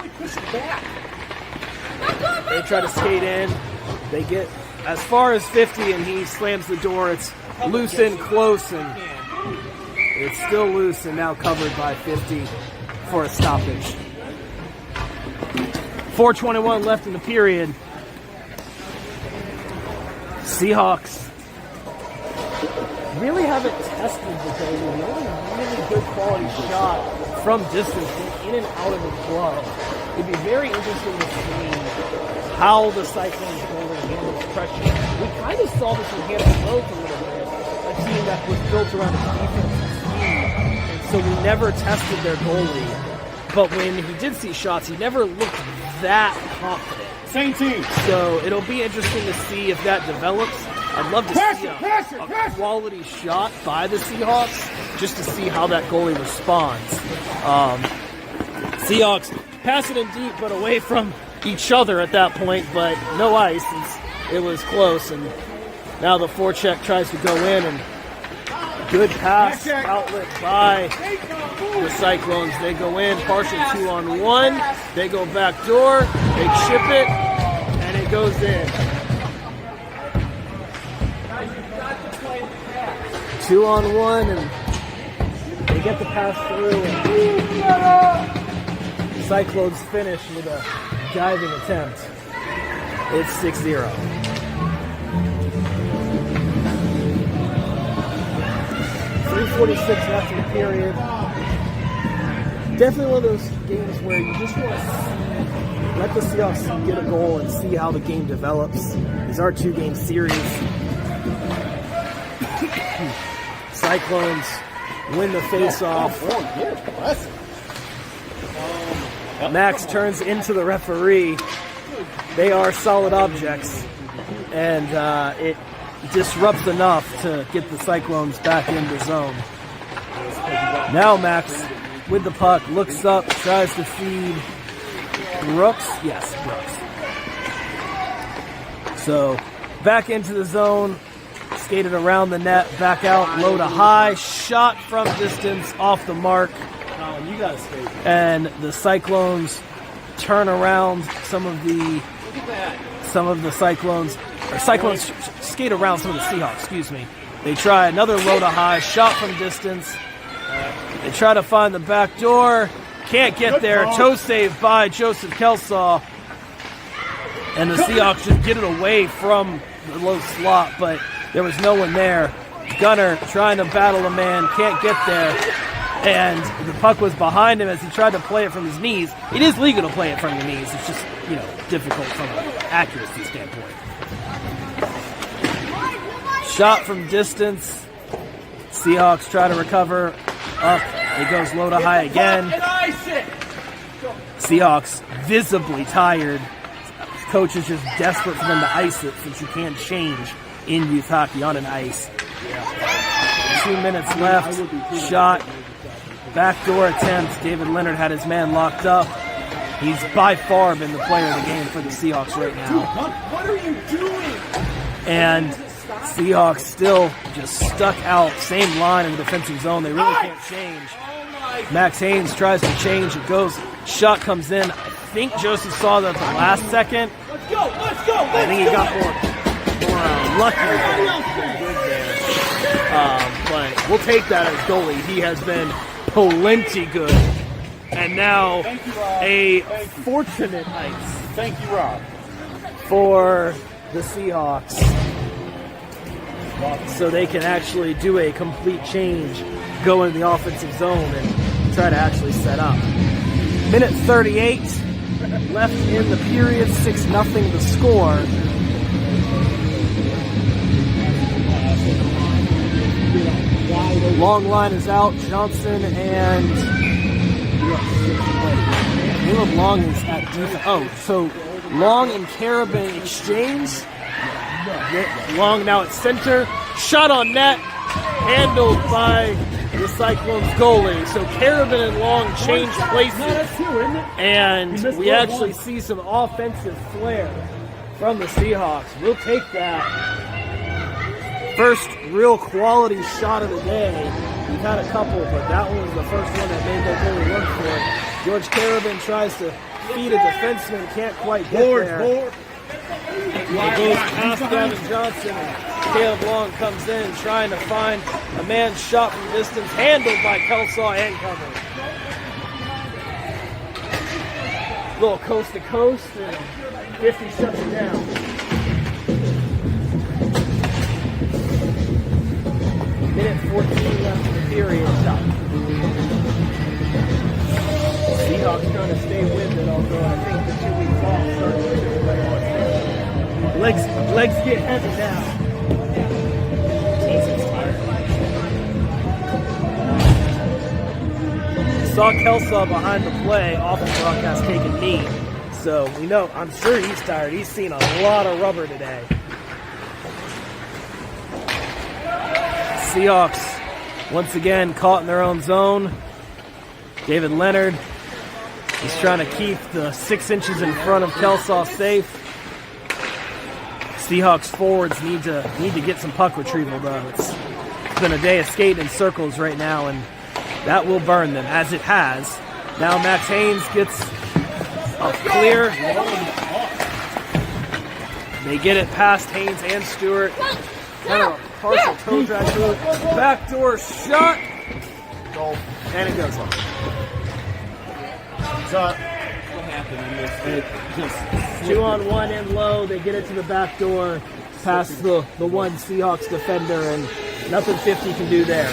They try to skate in. They get as far as 50, and he slams the door. It's loose in close, and it's still loose, and now covered by 50 for a stoppage. 4:21 left in the period. Seahawks really haven't tested the goal. The only really good quality shot from distance went in and out of the glove. It'd be very interesting to see how the Cyclones goalie handles pressure. We kind of saw this in Hampton Roads a little bit, a team that was built around its defensive scheme, and so we never tested their goalie. But when he did see shots, he never looked that confident. Same team. So it'll be interesting to see if that develops. I'd love to see a quality shot by the Seahawks just to see how that goalie responds. Seahawks passing it deep but away from each other at that point, but no ice. It was close, and now the forecheck tries to go in, and good pass outlet by the Cyclones. They go in, partial 2-on-1. They go back door, they chip it, and it goes in. 2-on-1, and they get the pass through, and the Cyclones finish with a diving attempt. It's 6-0. .346 left in the period. Definitely one of those games where you just want to let the Seahawks get a goal and see how the game develops. These are 2-game series. Cyclones win the face-off. Max turns into the referee. They are solid objects, and it disrupts enough to get the Cyclones back in the zone. Now Max, with the puck, looks up, tries to feed Brooks. Yes, Brooks. So back into the zone, skated around the net, back out, low to high, shot from distance, off the mark. And the Cyclones turn around some of the Cyclones skate around some of the Seahawks, excuse me. They try another low to high, shot from distance. They try to find the back door, can't get there. Toe save by Joseph Kelsaw. And the Seahawks just get it away from the low slot, but there was no one there. Gunner trying to battle a man, can't get there. And the puck was behind him as he tried to play it from his knees. It is legal to play it from your knees. It's just, difficult from an accuracy standpoint. Shot from distance. Seahawks try to recover. Up. It goes low to high again. Seahawks visibly tired. Coach is just desperate for them to ice it since you can't change in youth hockey on an ice. 2 minutes left. Shot. Backdoor attempt. David Leonard had his man locked up. He's by far been the player of the game for the Seahawks right now. What are you doing? And Seahawks still just stuck out. Same line in the defensive zone. They really can't change. Max Haynes tries to change. It goes. Shot comes in. I think Joseph saw that at the last second. Let's go. I think he got more lucky than good there. But we'll take that as goalie. He has been plenty good. And now a fortunate ice. Thank you, Rob. For the Seahawks. So they can actually do a complete change, go in the offensive zone, and try to actually set up. Minute 38 left in the period, 6-0 the score. Long line is out. Johnson and Caleb Long is at defense. Oh, so Long and Carabin exchange. Long now at center. Shot on net. Handled by the Cyclones goalie. So Carabin and Long change places. And we actually see some offensive flair from the Seahawks. We'll take that. First real quality shot of the day. We've had a couple, but that one was the first one that made that goalie run for it. George Carabin tries to feed a defenseman, can't quite get there. It goes past Gavin Johnson, and Caleb Long comes in trying to find a man shot from distance, handled by Kelsaw and covered. Little coast to coast, and 50 shuts it down. Minute 14 left in the period. Seahawks trying to stay with it, although I think the 2 weeks off started to play on. Legs get heavy now. Saw Kelsaw behind the play off the broadcast take a knee. So we know, I'm sure he's tired. He's seen a lot of rubber today. Seahawks once again caught in their own zone. David Leonard, he's trying to keep the 6 inches in front of Kelsaw safe. Seahawks forwards need to get some puck retrieval though. It's been a day of skating in circles right now, and that will burn them, as it has. Now Max Haynes gets a clear. They get it past Haynes and Stewart. Kind of a partial toe drag through. Backdoor shot. Goal. And it goes on. So, what happened in this? It just 2-on-1 in low. They get it to the back door, past the one Seahawks defender, and nothing 50 can do there.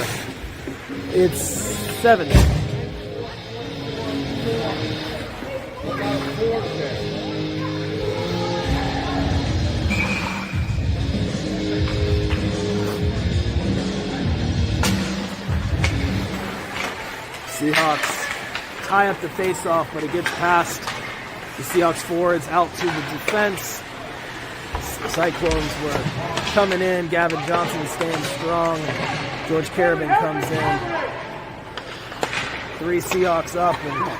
It's 7. Seahawks tie up the face-off, but it gets past the Seahawks forwards out to the defense. The Cyclones were coming in. Gavin Johnson staying strong. George Carabin comes in. 3 Seahawks up, and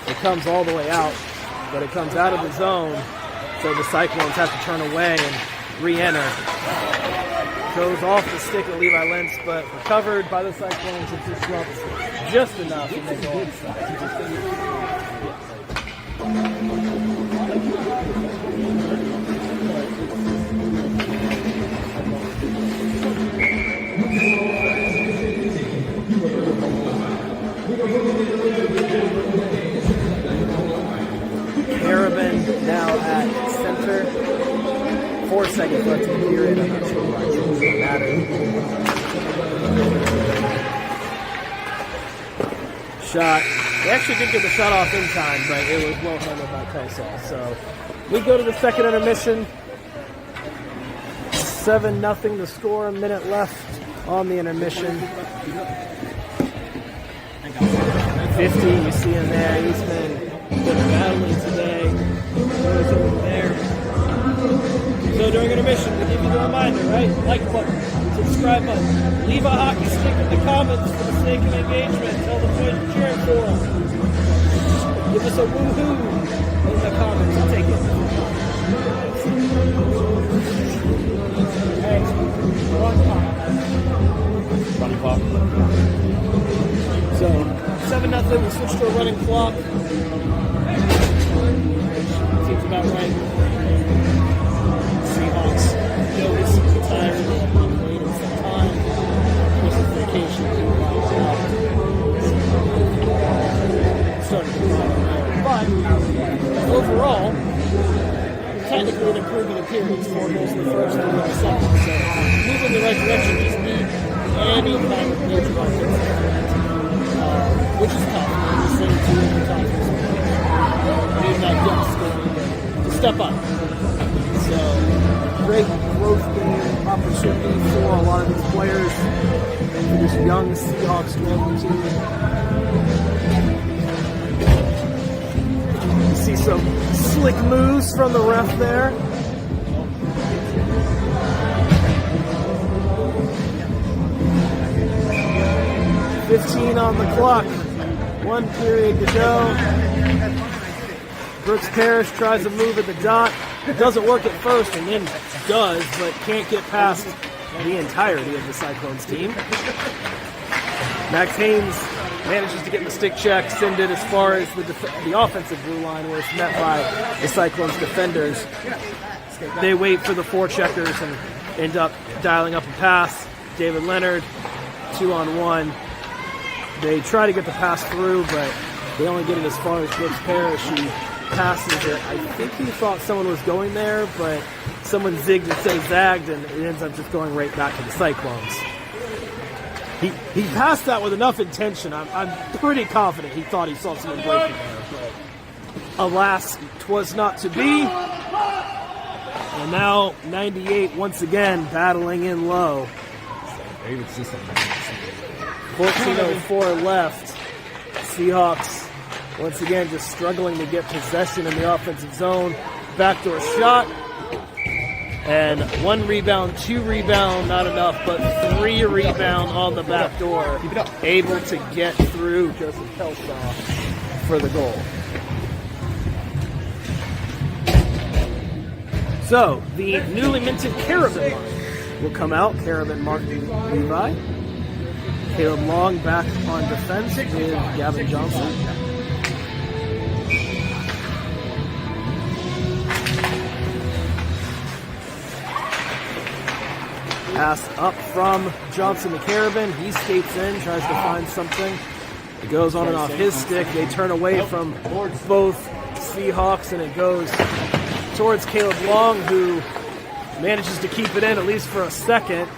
it comes all the way out, but it comes out of the zone, so the Cyclones have to turn away and re-enter. Goes off the stick of Levi Lentz, but recovered by the Cyclones. It disrupts just enough, and they go inside. Carabin now at center. 4 seconds left in the period. I'm not sure why it doesn't matter. Shot. They actually did get the shot off in time, but it was well handled by Kelsaw. So we go to the second intermission. 7-0 the score. A minute left on the intermission. 50, you see him there. He's been battling today. Goes over there. So during intermission, we give you the reminder, right? Like button, subscribe button, leave a hockey stick in the comments for the sake of engagement. Tell the boys you're cheering for them. Give us a woohoo in the comments. I'll take it. Hey, running clock. So 7-0. We switched to a running clock. Seems about right. Seahawks notice the time, waiting some time. Christmas vacation. Starting to run there. But overall, technically an improvement appearance. 4 goals in the first and 1 in the second. So moving in the right direction. Just need any kind of major offensive effort, which is tough. The same team at the top. Need that depth scoring to step up. So, great growth game opportunity for a lot of these players and for this young Seahawks 12U team. You see some slick moves from the ref there. .15 on the clock. 1 period to go. Brooks Parrish tries to move at the dot. It doesn't work at first, and then does, but can't get past the entirety of the Cyclones team. Max Haynes manages to get the stick check, send it as far as the offensive blue line, where it's met by the Cyclones defenders. They wait for the forecheckers and end up dialing up a pass. David Leonard, 2-on-1. They try to get the pass through, but they only get it as far as Brooks Parrish. He passes it. I think he thought someone was going there, but someone zigged instead of zagged, and it ends up just going right back to the Cyclones. He passed that with enough intention. I'm pretty confident he thought he saw someone breaking there, but alas, 'twas not to be. And now 98 once again battling in low. 14:04 left. Seahawks once again just struggling to get possession in the offensive zone. Backdoor shot. And 1 rebound, 2 rebound, not enough, but 3 rebound on the back door. Able to get through Joseph Kelsaw for the goal. So, the newly minted Carabin line will come out. Carabin, Martin, Levi. Caleb Long back on defense with Gavin Johnson. Pass up from Johnson to Carabin. He skates in, tries to find something. It goes on and off his stick. They turn away from both Seahawks, and it goes towards Caleb Long, who manages to keep it in at least for a second.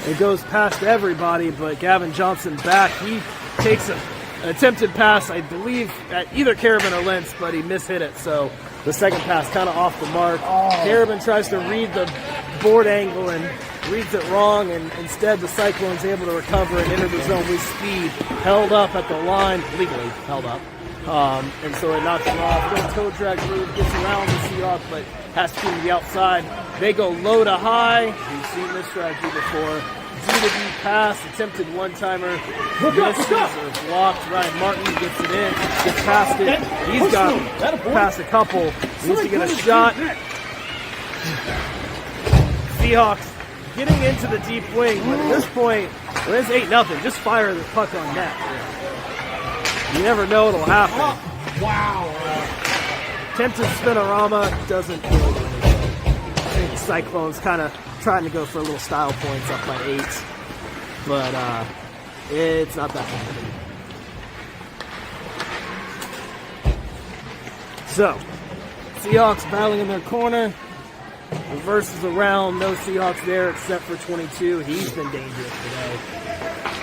It goes past everybody, but Gavin Johnson back. He takes an attempted pass, I believe, at either Carabin or Lentz, but he mishit it, so the second pass kind of off the mark. Carabin tries to read the board angle and reads it wrong, and instead the Cyclones able to recover and enter the zone with speed. Held up at the line, legally held up, and so it knocks it off. Little toe drag move, gets around the Seahawks, but has to be the outside. They go low to high. We've seen this strategy before. D to D pass, attempted one-timer, misses or blocked. Ryan Martin gets it in, gets past it. He's got past a couple. Needs to get a shot. Seahawks getting into the deep wing, but at this point, when it's 8-0, just fire the puck on net. You never know what'll happen. Wow. Attempted spinorama doesn't really do anything. I think the Cyclones kind of trying to go for a little style points up by 8, but it's not that bad. So, Seahawks battling in their corner. Reverses around, no Seahawks there except for 22. He's been dangerous today.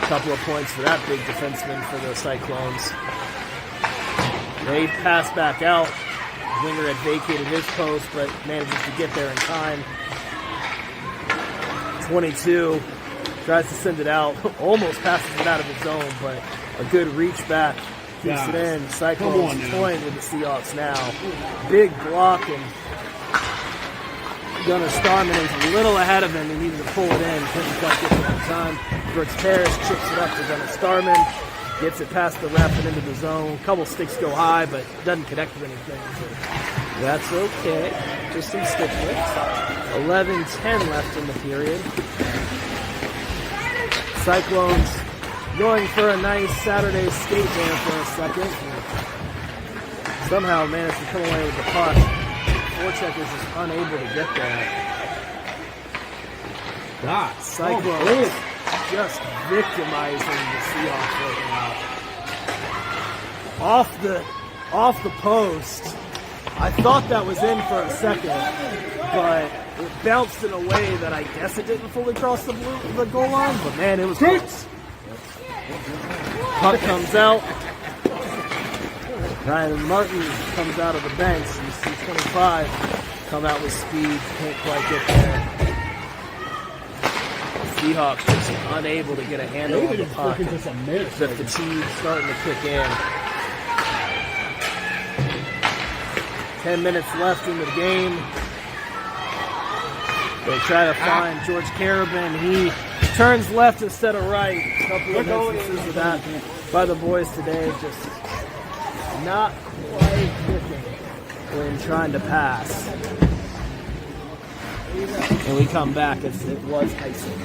A couple of points for that big defenseman for the Cyclones. They pass back out. Winger had vacated his post, but manages to get there in time. 22 tries to send it out. Almost passes it out of his zone, but a good reach back. Keeps it in. Cyclones toying with the Seahawks now. Big block, and Gunnar Starman is a little ahead of him. He needed to pull it in. Couldn't quite get it in time. Brooks Parrish chips it up to Gunnar Starman. Gets it past the ref and into the zone. Couple sticks go high, but doesn't connect with anything. So that's okay. Just some stick hits. 11-10 left in the period. Cyclones going for a nice Saturday skate there for a second. Somehow managed to come away with the puck. Voracek is just unable to get there. Cyclones just victimizing the Seahawks right now. Off the post. I thought that was in for a second, but it bounced in a way that I guess it didn't fully cross the goal line, but man, it was close. Puck comes out. Ryan Martin comes out of the bench. You see 25 come out with speed, can't quite get there. Seahawks just unable to get a handle on the puck. The fatigue starting to kick in. 10 minutes left in the game. They try to find George Carabin. He turns left instead of right. A couple of instances of that by the boys today. Just not quite clicking when trying to pass. And we come back as it was icing.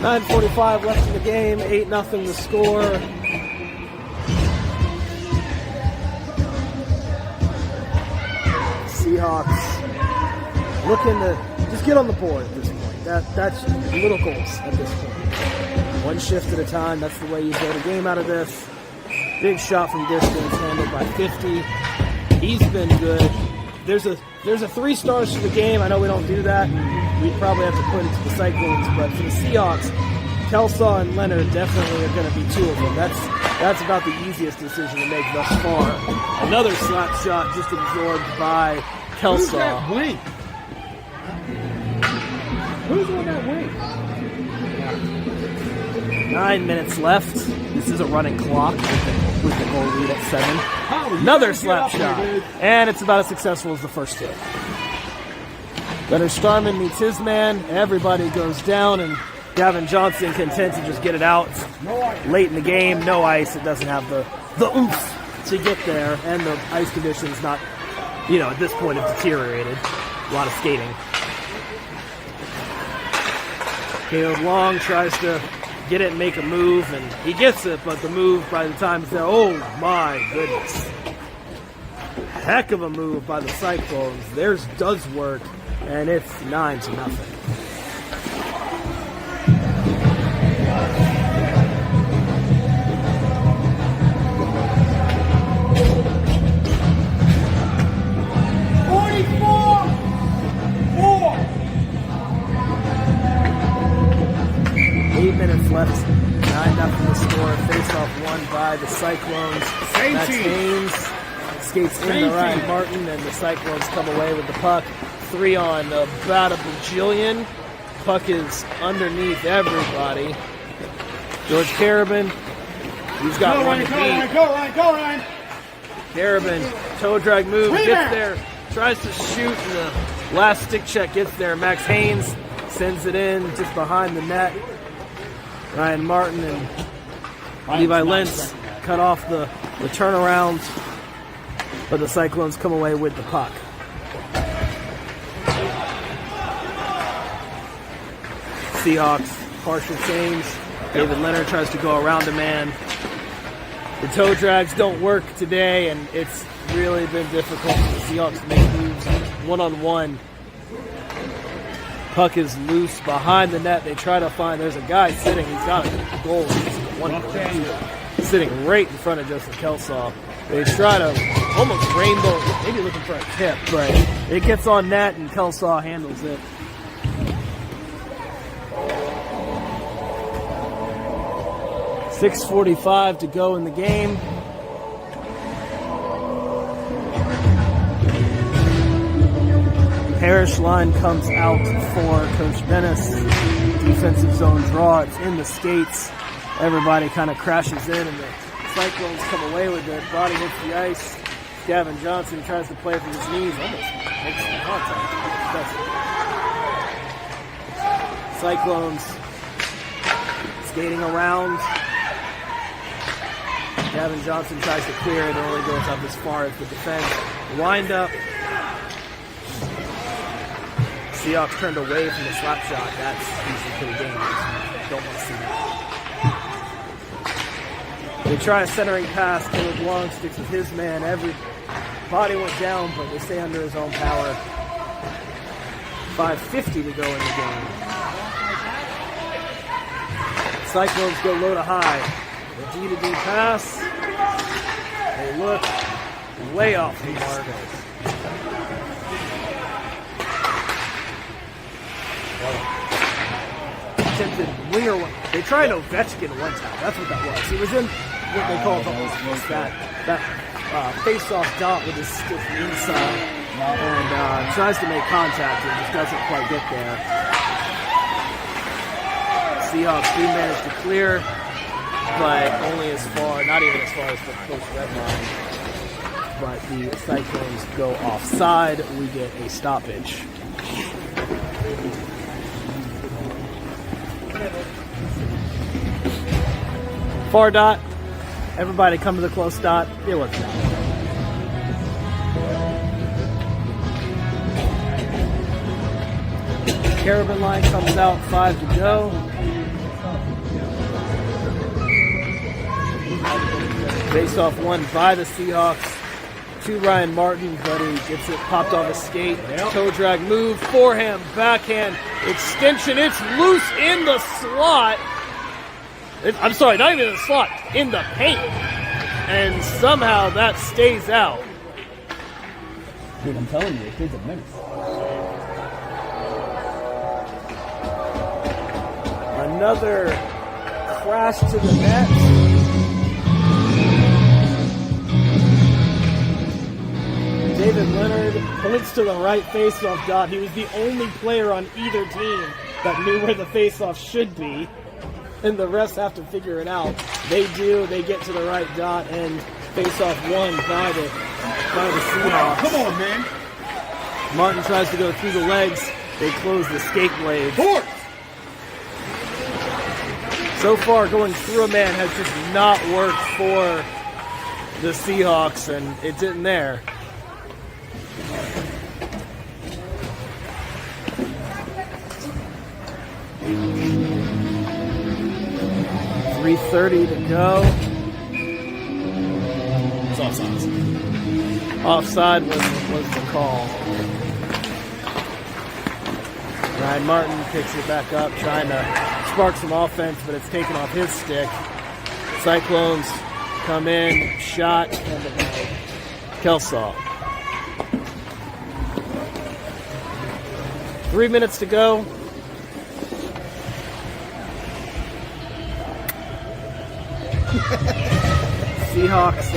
9:45 left in the game. 8-0 the score. Seahawks looking to just get on the board at this point. That's little goals at this point. One shift at a time. That's the way you build a game out of this. Big shot from distance, handled by 50. He's been good. There's a 3 stars to the game. I know we don't do that. We'd probably have to put it to the Cyclones, but for the Seahawks, Kelsaw and Leonard definitely are going to be 2 of them. That's about the easiest decision to make thus far. Another slap shot just absorbed by Kelsaw. Who's that wing? Who's on that wing? 9 minutes left. This is a running clock with the goal lead at 7. Another slap shot. And it's about as successful as the first two. Gunnar Starman meets his man. Everybody goes down, and Gavin Johnson content to just get it out. Late in the game, no ice. It doesn't have the oomph to get there. And the ice conditions not, at this point have deteriorated. A lot of skating. Caleb Long tries to get it and make a move, and he gets it, but the move by the time it's there, oh my goodness. Heck of a move by the Cyclones. Theirs does work, and it's 9-0. Left, 9-0 the score. Face-off won by the Cyclones. That's Haynes skates into Ryan Martin, and the Cyclones come away with the puck. 3 on about a bajillion. Puck is underneath everybody. George Carabin, he's got one to beat. Go, Ryan! Carabin, toe drag move, gets there, tries to shoot, and the last stick check gets there. Max Haynes sends it in just behind the net. Ryan Martin and Levi Lentz cut off the turnaround, but the Cyclones come away with the puck. Seahawks, partial change. David Leonard tries to go around a man. The toe drags don't work today, and it's really been difficult for the Seahawks to make moves one-on-one. Puck is loose behind the net. They try to find, there's a guy sitting, he's got a goal. He's sitting right in front of Joseph Kelsaw. They try to almost rainbow, maybe looking for a tip, but it gets on net and Kelsaw handles it. .6:45 to go in the game. Parrish line comes out for Coach Dennis. Defensive zone draw. It's in the skates. Everybody kind of crashes in, and the Cyclones come away with it. Body hits the ice. Gavin Johnson tries to play from his knees. Almost makes some contact. Cyclones skating around. Gavin Johnson tries to clear it. It only goes up as far as the defense. Wind up. Seahawks turned away from the slap shot. That's usually pretty dangerous. Don't want to see that. They try a centering pass. Caleb Long sticks with his man. Every body went down, but they stay under his own power. 5:50 to go in the game. Cyclones go low to high. The D-to-D pass. They look way off the mark. Attempted winger one. They tried Ovechkin one time. That's what that was. He was in what they call that face-off dot with his stiff inside, and tries to make contact and just doesn't quite get there. Seahawks do manage to clear, but only as far, not even as far as the close red line. But the Cyclones go offside. We get a stoppage. Far dot. Everybody come to the close dot. It works out. Carabin line comes out. 5 to go. Face-off won by the Seahawks to Ryan Martin, but he gets it popped off his skate. Toe drag move, forehand, backhand, extension. It's loose in the slot. I'm sorry, not even in the slot, in the paint. And somehow that stays out. Dude, I'm telling you, the kid's a menace. Another crash to the net. David Leonard points to the right faceoff dot. He was the only player on either team that knew where the faceoff should be. and the refs have to figure it out. They do. They get to the right dot, and face-off won by the Seahawks. Come on, man. Martin tries to go through the legs. They close the skate blade. Force. So far, going through a man has just not worked for the Seahawks, and it didn't there. .330 to go. It's offside. Offside was the call. Ryan Martin picks it back up, trying to spark some offense, but it's taken off his stick. Cyclones come in, shot, and Kelsaw. 3 minutes to go. Seahawks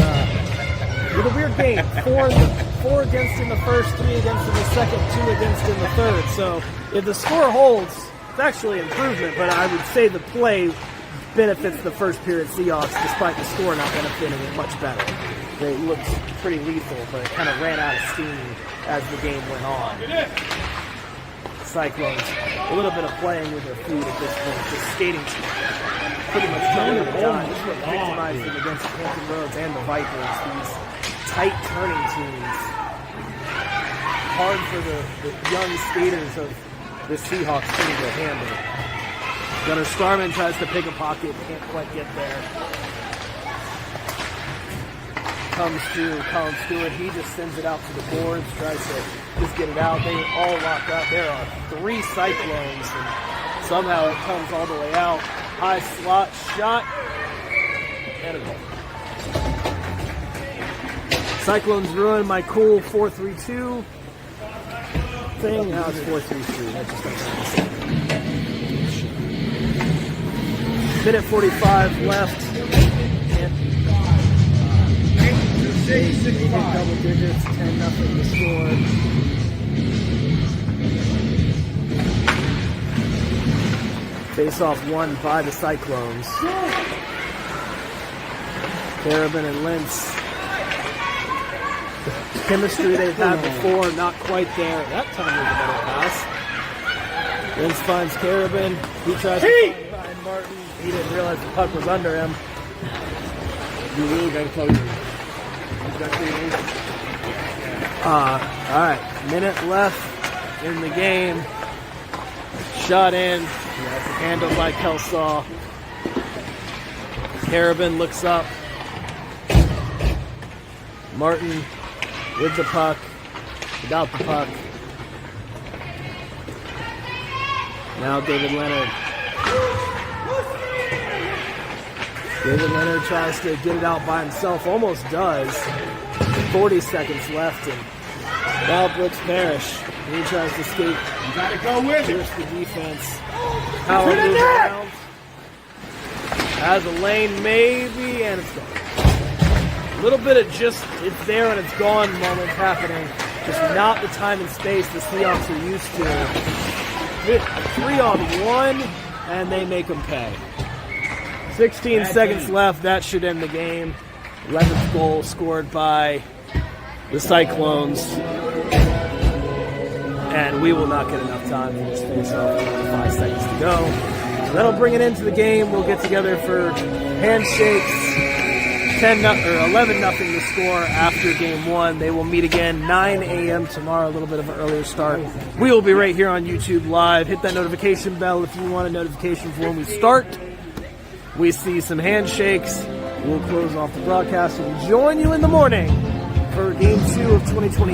with a weird game. Four against in the first, 3 against in the second, 2 against in the third. So if the score holds, it's actually improvement, but I would say the play benefits the first period Seahawks, despite the score not benefiting it much better. They looked pretty lethal, but it kind of ran out of steam as the game went on. Cyclones, a little bit of playing with their feet at this point, just skating pretty much coming to the dime, victimizing against Hampton Roads and the Vipers, these tight turning teams. Hard for the young skaters of the Seahawks team to handle. Gunnar Starman tries to pick a pocket, can't quite get there. Comes to Colin Stewart, he just sends it out to the boards, tries to just get it out. They all lock up. There are 3 Cyclones, and somehow it comes all the way out. High slot shot, and a goal. Cyclones ruined my cool 4-3-2 thing. Now it's 4-3-3. That just makes sense. Minute 45 left. Double digits, 10-0 to score. Face-off won by the Cyclones. Carabin and Lentz. The chemistry they've had before, not quite there. That time was a better pass. Lentz finds Carabin. He tries to find Ryan Martin. He didn't realize the puck was under him. You really got to tell you. Alright, minute left in the game. Shot in, handled by Kelsaw. Carabin looks up. Martin with the puck, without the puck. Now David Leonard. David Leonard tries to get it out by himself, almost does. 40 seconds left, and now Brooks Parrish. He tries to skate. You got to go with it. Here's the defense. Power move around. Has a lane, maybe, and it's gone. A little bit of just, it's there and it's gone moments happening. Just not the time and space the Seahawks are used to. 3-on-1, and they make them pay. 16 seconds left. That should end the game. 11th goal scored by the Cyclones. And we will not get enough time for this face-off. 5 seconds to go. So that'll bring it into the game. We'll get together for handshakes. 11-0 to score after game 1. They will meet again 9 a.m. tomorrow, a little bit of an earlier start. We will be right here on YouTube Live. Hit that notification bell if you want a notification for when we start. We see some handshakes. We'll close off the broadcast and join you in the morning for game 2 of 2020.